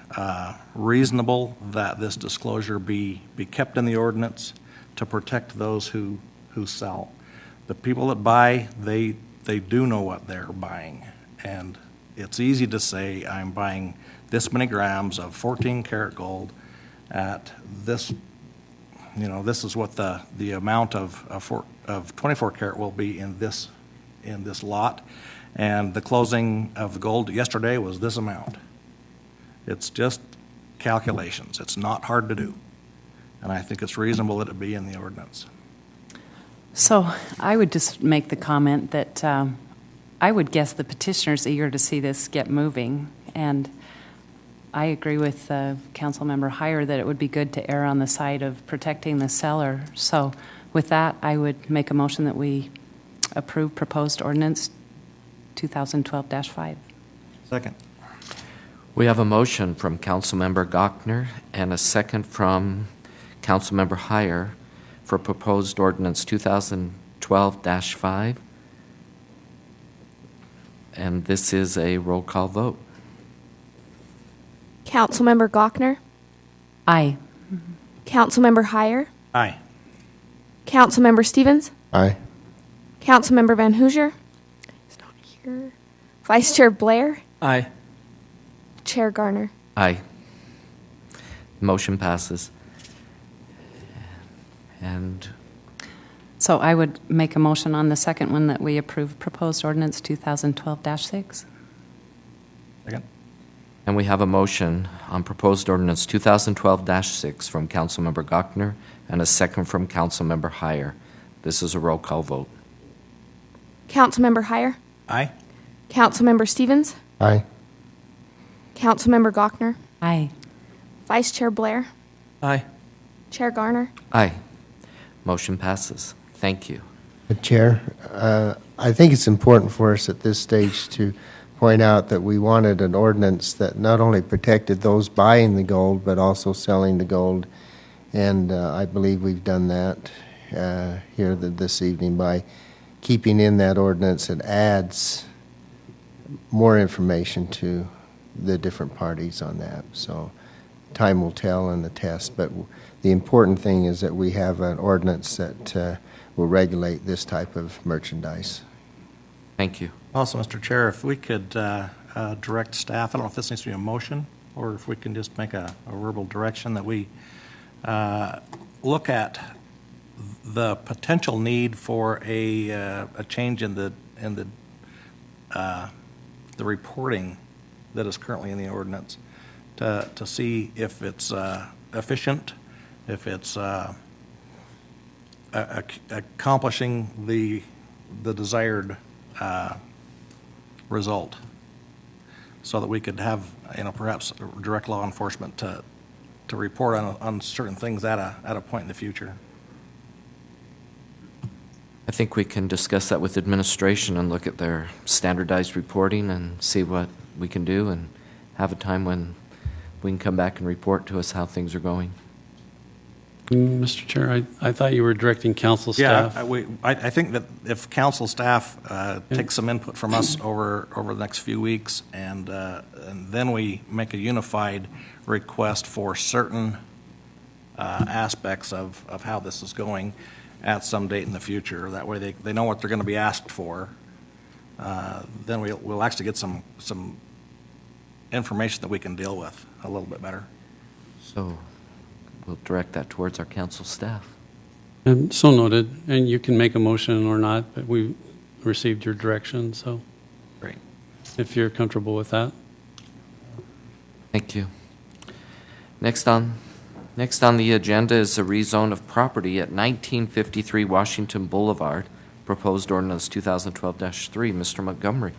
reasonable that this disclosure be kept in the ordinance to protect those who sell. The people that buy, they do know what they're buying, and it's easy to say I'm buying this many grams of 14-karat gold at this. This is what the amount of 24-karat will be in this lot, and the closing of the gold yesterday was this amount. It's just calculations. It's not hard to do, and I think it's reasonable that it be in the ordinance. So I would just make the comment that I would guess the petitioner's eager to see this get moving, and I agree with Councilmember Heyer that it would be good to err on the side of protecting the seller. So with that, I would make a motion that we approve proposed ordinance 2012-5. Second. We have a motion from Councilmember Gochner and a second from Councilmember Heyer for proposed ordinance 2012-5. And this is a roll call vote. Councilmember Gochner? Aye. Councilmember Heyer? Aye. Councilmember Stevens? Aye. Councilmember Van Hoosier? He's not here. Vice Chair Blair? Aye. Chair Garner? Aye. Motion passes. And So I would make a motion on the second one that we approve proposed ordinance 2012-6. Second. And we have a motion on proposed ordinance 2012-6 from Councilmember Gochner and a second from Councilmember Heyer. This is a roll call vote. Councilmember Heyer? Aye. Councilmember Stevens? Aye. Councilmember Gochner? Aye. Vice Chair Blair? Aye. Chair Garner? Aye. Motion passes. Thank you. Chair, I think it's important for us at this stage to point out that we wanted an ordinance that not only protected those buying the gold, but also selling the gold. And I believe we've done that here this evening by keeping in that ordinance. It adds more information to the different parties on that. So time will tell in the test. But the important thing is that we have an ordinance that will regulate this type of merchandise. Thank you. Also, Mr. Chair, if we could direct staff, I don't know if this needs to be a motion or if we can just make a verbal direction that we look at the potential need for a change in the reporting that is currently in the ordinance to see if it's efficient, if it's accomplishing the desired result, so that we could have, perhaps direct law enforcement to report on certain things at a point in the future. I think we can discuss that with administration and look at their standardized reporting and see what we can do and have a time when we can come back and report to us how things are going. Mr. Chair, I thought you were directing council staff. Yeah, I think that if council staff take some input from us over the next few weeks, and then we make a unified request for certain aspects of how this is going at some date in the future. That way they know what they're going to be asked for. Then we'll actually get some information that we can deal with a little bit better. So we'll direct that towards our council staff. And so noted. And you can make a motion or not, but we received your direction, so. Great. If you're comfortable with that. Thank you. Next on the agenda is a rezone of property at 1953 Washington Boulevard, proposed ordinance 2012-3. Mr. Montgomery.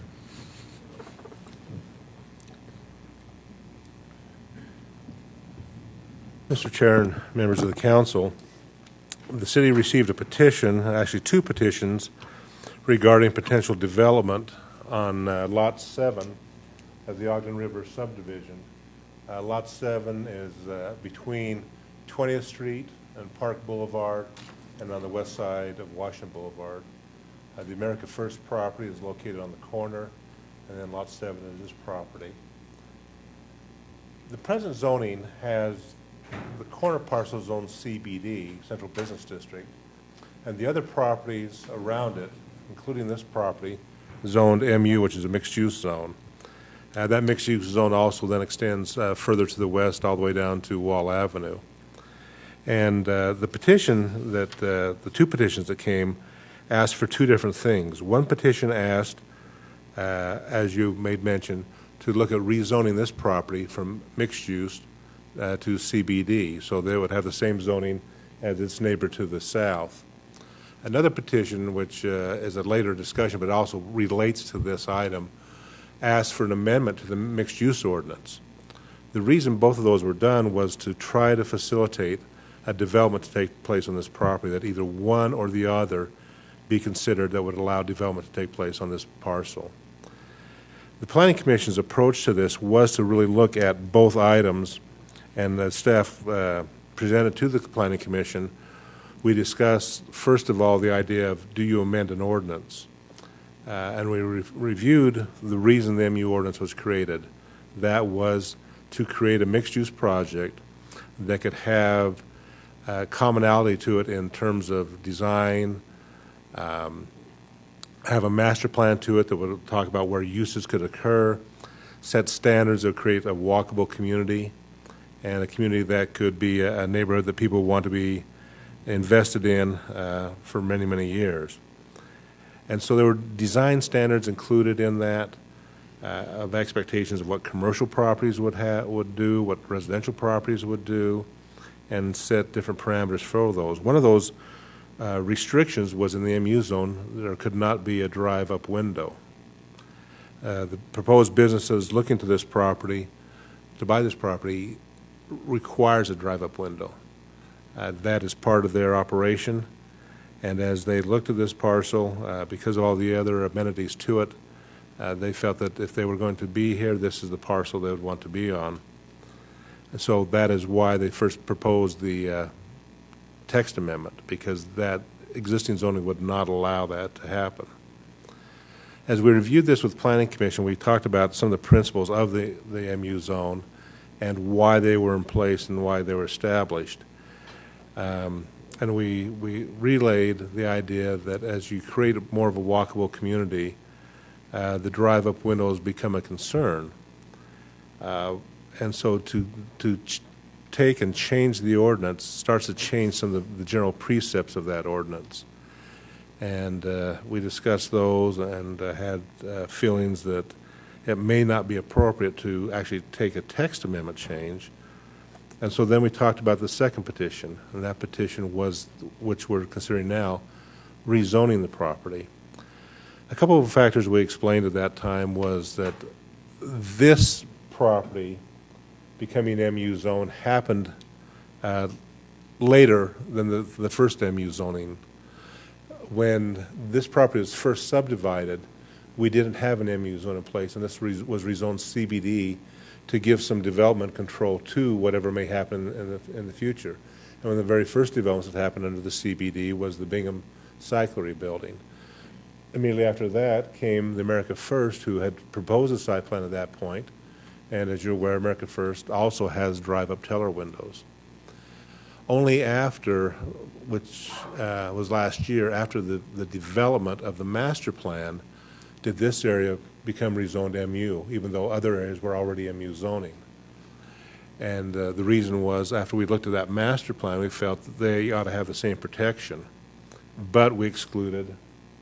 Mr. Chair and members of the council, the city received a petition, actually two petitions, regarding potential development on Lot 7 of the Ogden River subdivision. Lot 7 is between 20th Street and Park Boulevard and on the west side of Washington Boulevard. The America First property is located on the corner, and then Lot 7 is this property. The present zoning has the corner parcel zoned CBD, Central Business District, and the other properties around it, including this property, zoned MU, which is a mixed-use zone. That mixed-use zone also then extends further to the west all the way down to Wall Avenue. And the petition that, the two petitions that came asked for two different things. One petition asked, as you made mention, to look at rezoning this property from mixed use to CBD, so they would have the same zoning as its neighbor to the south. Another petition, which is a later discussion but also relates to this item, asked for an amendment to the mixed use ordinance. The reason both of those were done was to try to facilitate a development to take place on this property, that either one or the other be considered that would allow development to take place on this parcel. The Planning Commission's approach to this was to really look at both items, and the staff presented to the Planning Commission. We discussed, first of all, the idea of, do you amend an ordinance? And we reviewed the reason the MU ordinance was created. That was to create a mixed-use project that could have commonality to it in terms of design, have a master plan to it that would talk about where uses could occur, set standards that would create a walkable community, and a community that could be a neighborhood that people want to be invested in for many, many years. And so there were design standards included in that, of expectations of what commercial properties would do, what residential properties would do, and set different parameters for those. One of those restrictions was in the MU zone, there could not be a drive-up window. The proposed businesses looking to this property, to buy this property, requires a drive-up window. That is part of their operation, and as they looked at this parcel, because of all the other amenities to it, they felt that if they were going to be here, this is the parcel they would want to be on. And so that is why they first proposed the text amendment, because that existing zoning would not allow that to happen. As we reviewed this with Planning Commission, we talked about some of the principles of the MU zone and why they were in place and why they were established. And we relayed the idea that as you create more of a walkable community, the drive-up windows become a concern. And so to take and change the ordinance starts to change some of the general precepts of that ordinance. And we discussed those and had feelings that it may not be appropriate to actually take a text amendment change. And so then we talked about the second petition, and that petition was, which we're considering now, rezoning the property. A couple of factors we explained at that time was that this property becoming MU zone happened later than the first MU zoning. When this property was first subdivided, we didn't have an MU zone in place, and this was rezoned CBD to give some development control to whatever may happen in the future. And one of the very first developments that happened under the CBD was the Bingham Cyclery building. Immediately after that came the America First, who had proposed a site plan at that point, and as you're aware, America First also has drive-up teller windows. Only after, which was last year, after the development of the master plan, did this area become rezoned MU, even though other areas were already MU zoning. And the reason was, after we looked at that master plan, we felt that they ought to have the same protection, but we excluded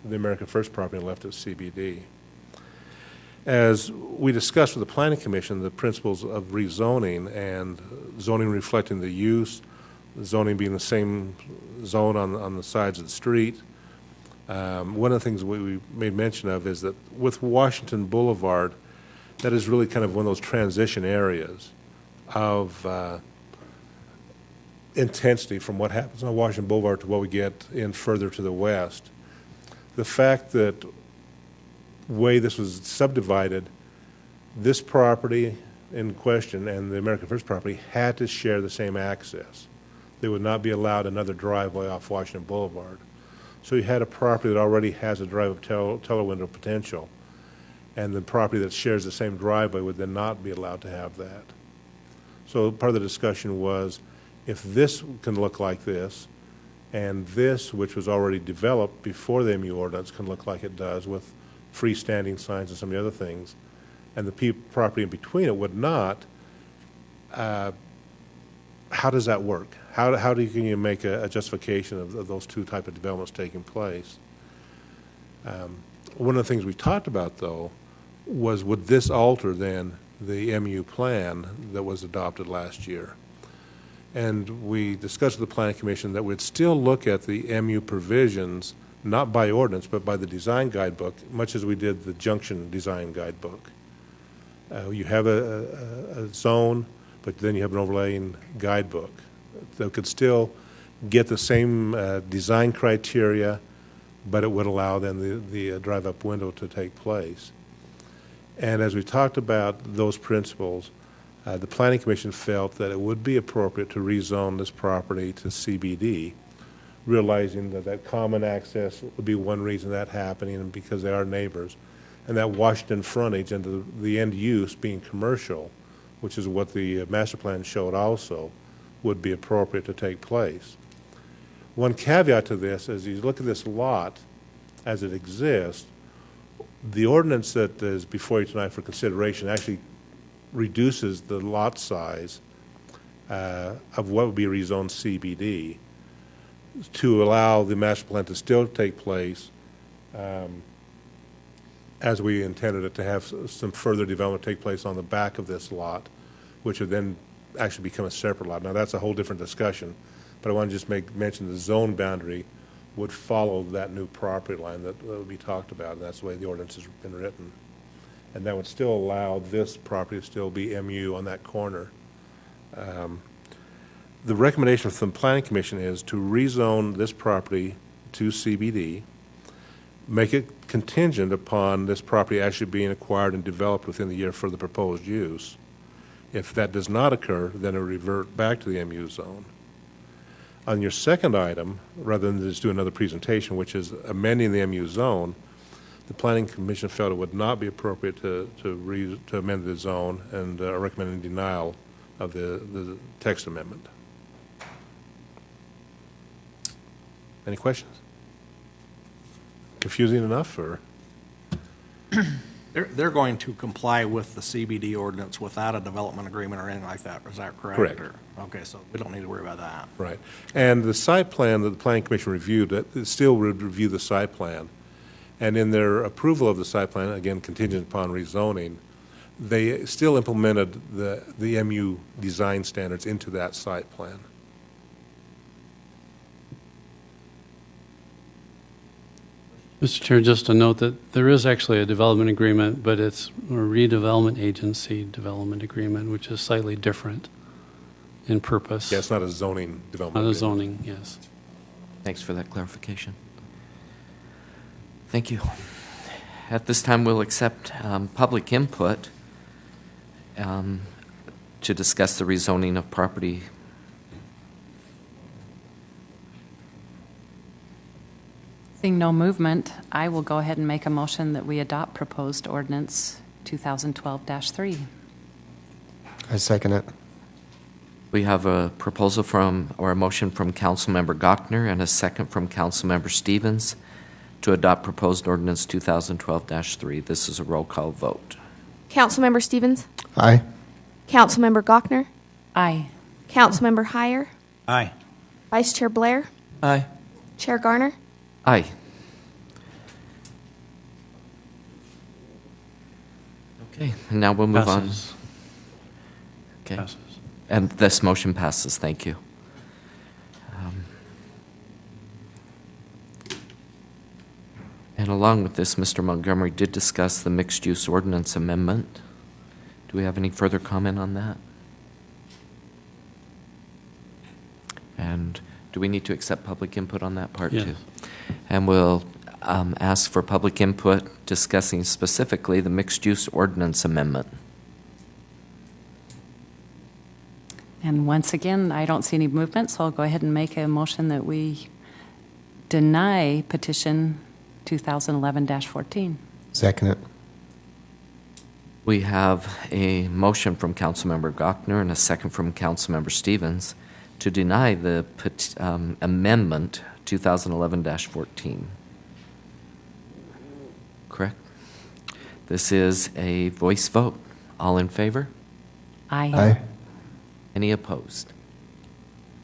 the America First property and left it CBD. As we discussed with the Planning Commission, the principles of rezoning and zoning reflecting the use, zoning being the same zone on the sides of the street. One of the things we made mention of is that with Washington Boulevard, that is really kind of one of those transition areas of intensity from what happens on Washington Boulevard to what we get in further to the west. The fact that way this was subdivided, this property in question and the American First property had to share the same access. They would not be allowed another driveway off Washington Boulevard. So you had a property that already has a drive-up teller window potential, and the property that shares the same driveway would then not be allowed to have that. So part of the discussion was, if this can look like this, and this, which was already developed before the MU ordinance, can look like it does with freestanding signs and some of the other things, and the property in between it would not, how does that work? How can you make a justification of those two type of developments taking place? One of the things we talked about, though, was would this alter then the MU plan that was adopted last year? And we discussed with the Planning Commission that we'd still look at the MU provisions, not by ordinance, but by the design guidebook, much as we did the junction design guidebook. You have a zone, but then you have an overlaying guidebook that could still get the same design criteria, but it would allow then the drive-up window to take place. And as we talked about those principles, the Planning Commission felt that it would be appropriate to rezone this property to CBD, realizing that common access would be one reason that happening, and because they are neighbors, and that Washington frontage and the end use being commercial, which is what the master plan showed also, would be appropriate to take place. One caveat to this, as you look at this lot as it exists, the ordinance that is before you tonight for consideration actually reduces the lot size of what would be rezoned CBD to allow the master plan to still take place as we intended it to have some further development take place on the back of this lot, which would then actually become a separate lot. Now, that's a whole different discussion, but I want to just mention the zone boundary would follow that new property line that would be talked about, and that's the way the ordinance has been written. And that would still allow this property to still be MU on that corner. The recommendation from the Planning Commission is to rezone this property to CBD, make it contingent upon this property actually being acquired and developed within the year for the proposed use. If that does not occur, then it will revert back to the MU zone. On your second item, rather than just do another presentation, which is amending the MU zone, the Planning Commission felt it would not be appropriate to amend the zone, and are recommending denial of the text amendment. Any questions? Confusing enough, or? They're going to comply with the CBD ordinance without a development agreement or anything like that. Is that correct? Correct. Okay, so we don't need to worry about that. Right. And the site plan that the Planning Commission reviewed, it still would review the site plan. And in their approval of the site plan, again, contingent upon rezoning, they still implemented the MU design standards into that site plan. Mr. Chair, just to note that there is actually a development agreement, but it's a redevelopment agency development agreement, which is slightly different in purpose. Yeah, it's not a zoning development Not a agreement. zoning, yes. Thanks for that clarification. Thank you. At this time, we'll accept public input to discuss the rezoning of property. Seeing no movement, I will go ahead and make a motion that we adopt proposed ordinance 2012-3. I second it. We have a proposal or a motion from Councilmember Gochner and a second from Councilmember Stevens to adopt proposed ordinance 2012-3. This is a roll call vote. Councilmember Stevens? Aye. Councilmember Gochner? Aye. Councilmember Heyer? Aye. Vice Chair Blair? Aye. Chair Garner? Aye. Okay, and now we'll move Passes. on. Okay. Passes. And this motion passes. Thank you. And along with this, Mr. Montgomery did discuss the mixed-use ordinance amendment. Do we have any further comment on that? And do we need to accept public input on that part Yes. too? And we'll ask for public input discussing specifically the mixed-use ordinance amendment. And once again, I don't see any movement, so I'll go ahead and make a motion that we deny petition 2011-14. Second it. We have a motion from Councilmember Gochner and a second from Councilmember Stevens to deny the amendment 2011-14. Correct? This is a voice vote. All in favor? Aye. Aye. Any opposed?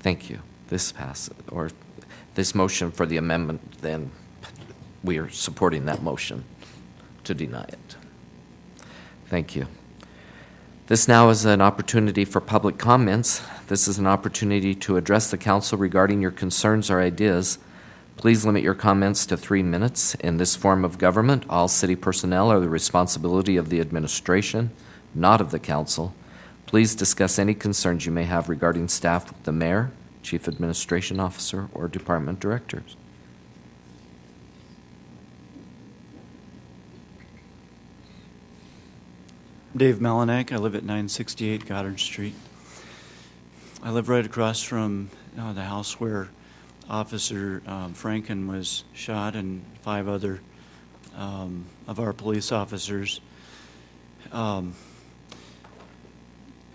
Thank you. This passes, or this motion for the amendment, then we are supporting that motion to deny it. Thank you. This now is an opportunity for public comments. This is an opportunity to address the council regarding your concerns or ideas. Please limit your comments to 3 minutes. In this form of government, all city personnel are the responsibility of the administration, not of the council. Please discuss any concerns you may have regarding staff with the mayor, chief administration officer, or department directors. Dave Melinek. I live at 968 Goddard Street. I live right across from the house where Officer Franken was shot and 5 other of our police officers.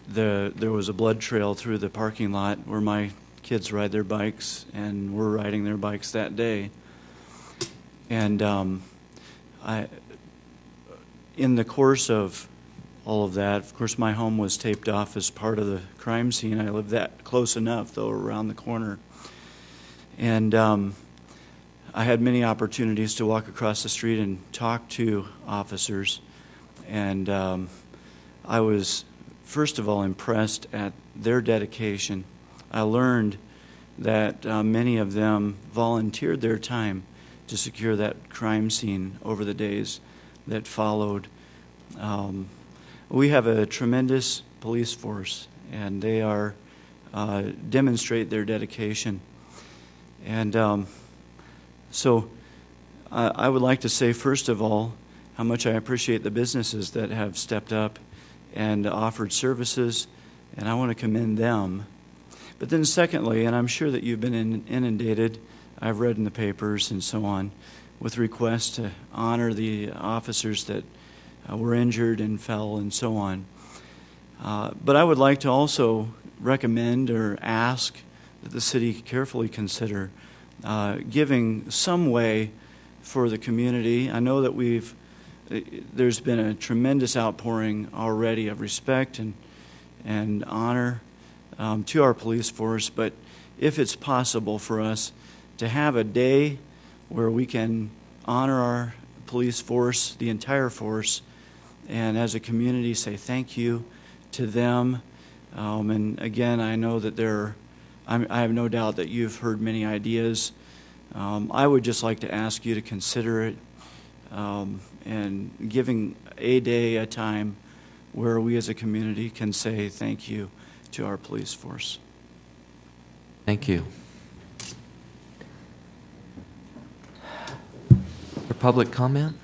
There was a blood trail through the parking lot where my kids ride their bikes and were riding their bikes that day. And in the course of all of that, of course, my home was taped off as part of the crime scene. I lived that close enough, though, around the corner. And I had many opportunities to walk across the street and talk to officers. And I was, first of all, impressed at their dedication. I learned that many of them volunteered their time to secure that crime scene over the days that followed. We have a tremendous police force, and they are demonstrate their dedication. And so I would like to say, first of all, how much I appreciate the businesses that have stepped up and offered services, and I want to commend them. But then secondly, and I'm sure that you've been inundated, I've read in the papers and so on, with requests to honor the officers that were injured and fell and so on. But I would like to also recommend or ask that the city carefully consider giving some way for the community. I know that there's been a tremendous outpouring already of respect and honor to our police force, but if it's possible for us to have a day where we can honor our police force, the entire force, and as a community say thank you to them. And again, I know that I have no doubt that you've heard many ideas. I would just like to ask you to consider it and giving a day, a time where we as a community can say thank you to our police force. Thank you. For public comment?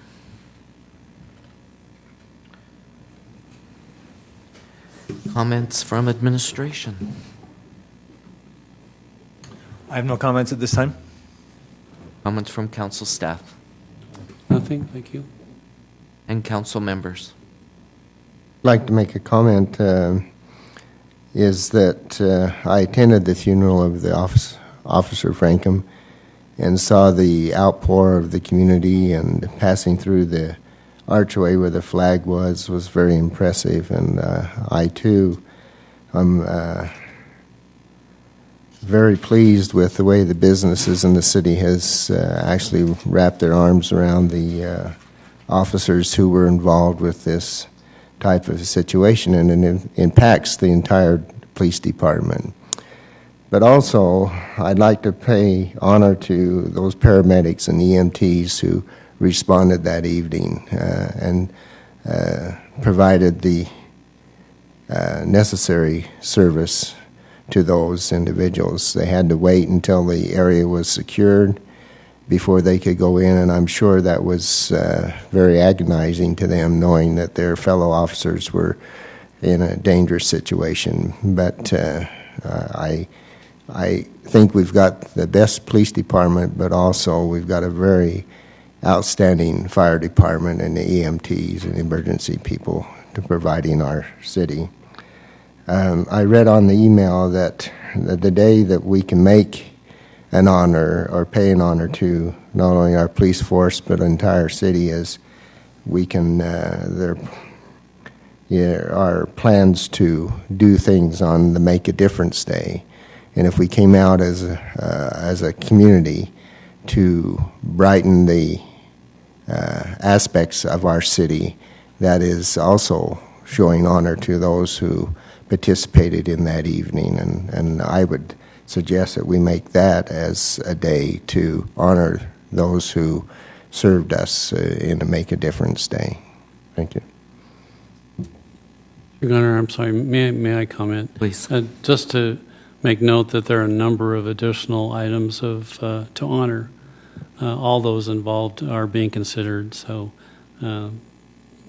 Comments from administration? I have no comments at this time. Comments from council staff? Nothing, thank you. And council members? I'd like to make a comment, is that I attended the funeral of the Officer Frankham and saw the outpour of the community, and passing through the archway where the flag was very impressive. And I, too, am very pleased with the way the businesses in the city has actually wrapped their arms around the officers who were involved with this type of situation, and it impacts the entire police department. But also, I'd like to pay honor to those paramedics and EMTs who responded that evening and provided the necessary service to those individuals. They had to wait until the area was secured before they could go in, and I'm sure that was very agonizing to them, knowing that their fellow officers were in a dangerous situation. But I think we've got the best police department, but also we've got a very outstanding fire department and the EMTs and emergency people to providing our city. I read on the email that the day that we can make an honor or pay an honor to not only our police force but entire city is we can, there are plans to do things on the Make a Difference Day. And if we came out as a community to brighten the aspects of our city, that is also showing honor to those who participated in that evening. And I would suggest that we make that as a day to honor those who served us in a Make a Difference Day. Thank you. Your Honor, I'm sorry, may I comment? Please. Just to make note that there are a number of additional items of to honor. All those involved are being considered, so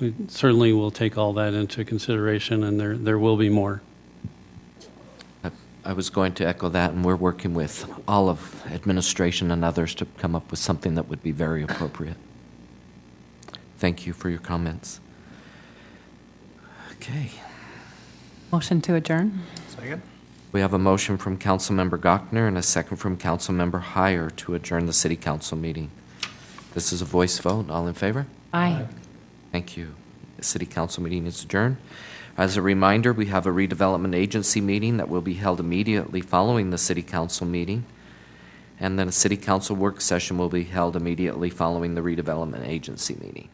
we certainly will take all that into consideration, and there will be more. I was going to echo that, and we're working with all of administration and others to come up with something that would be very appropriate. Thank you for your comments. Okay. Motion to adjourn? Second. We have a motion from Councilmember Gochner and a second from Councilmember Heyer to adjourn the City Council meeting. This is a voice vote. All in favor? Aye. Thank you. The City Council meeting is adjourned. As a reminder, we have a redevelopment agency meeting that will be held immediately following the City Council meeting, and then a City Council work session will be held immediately following the redevelopment agency meeting.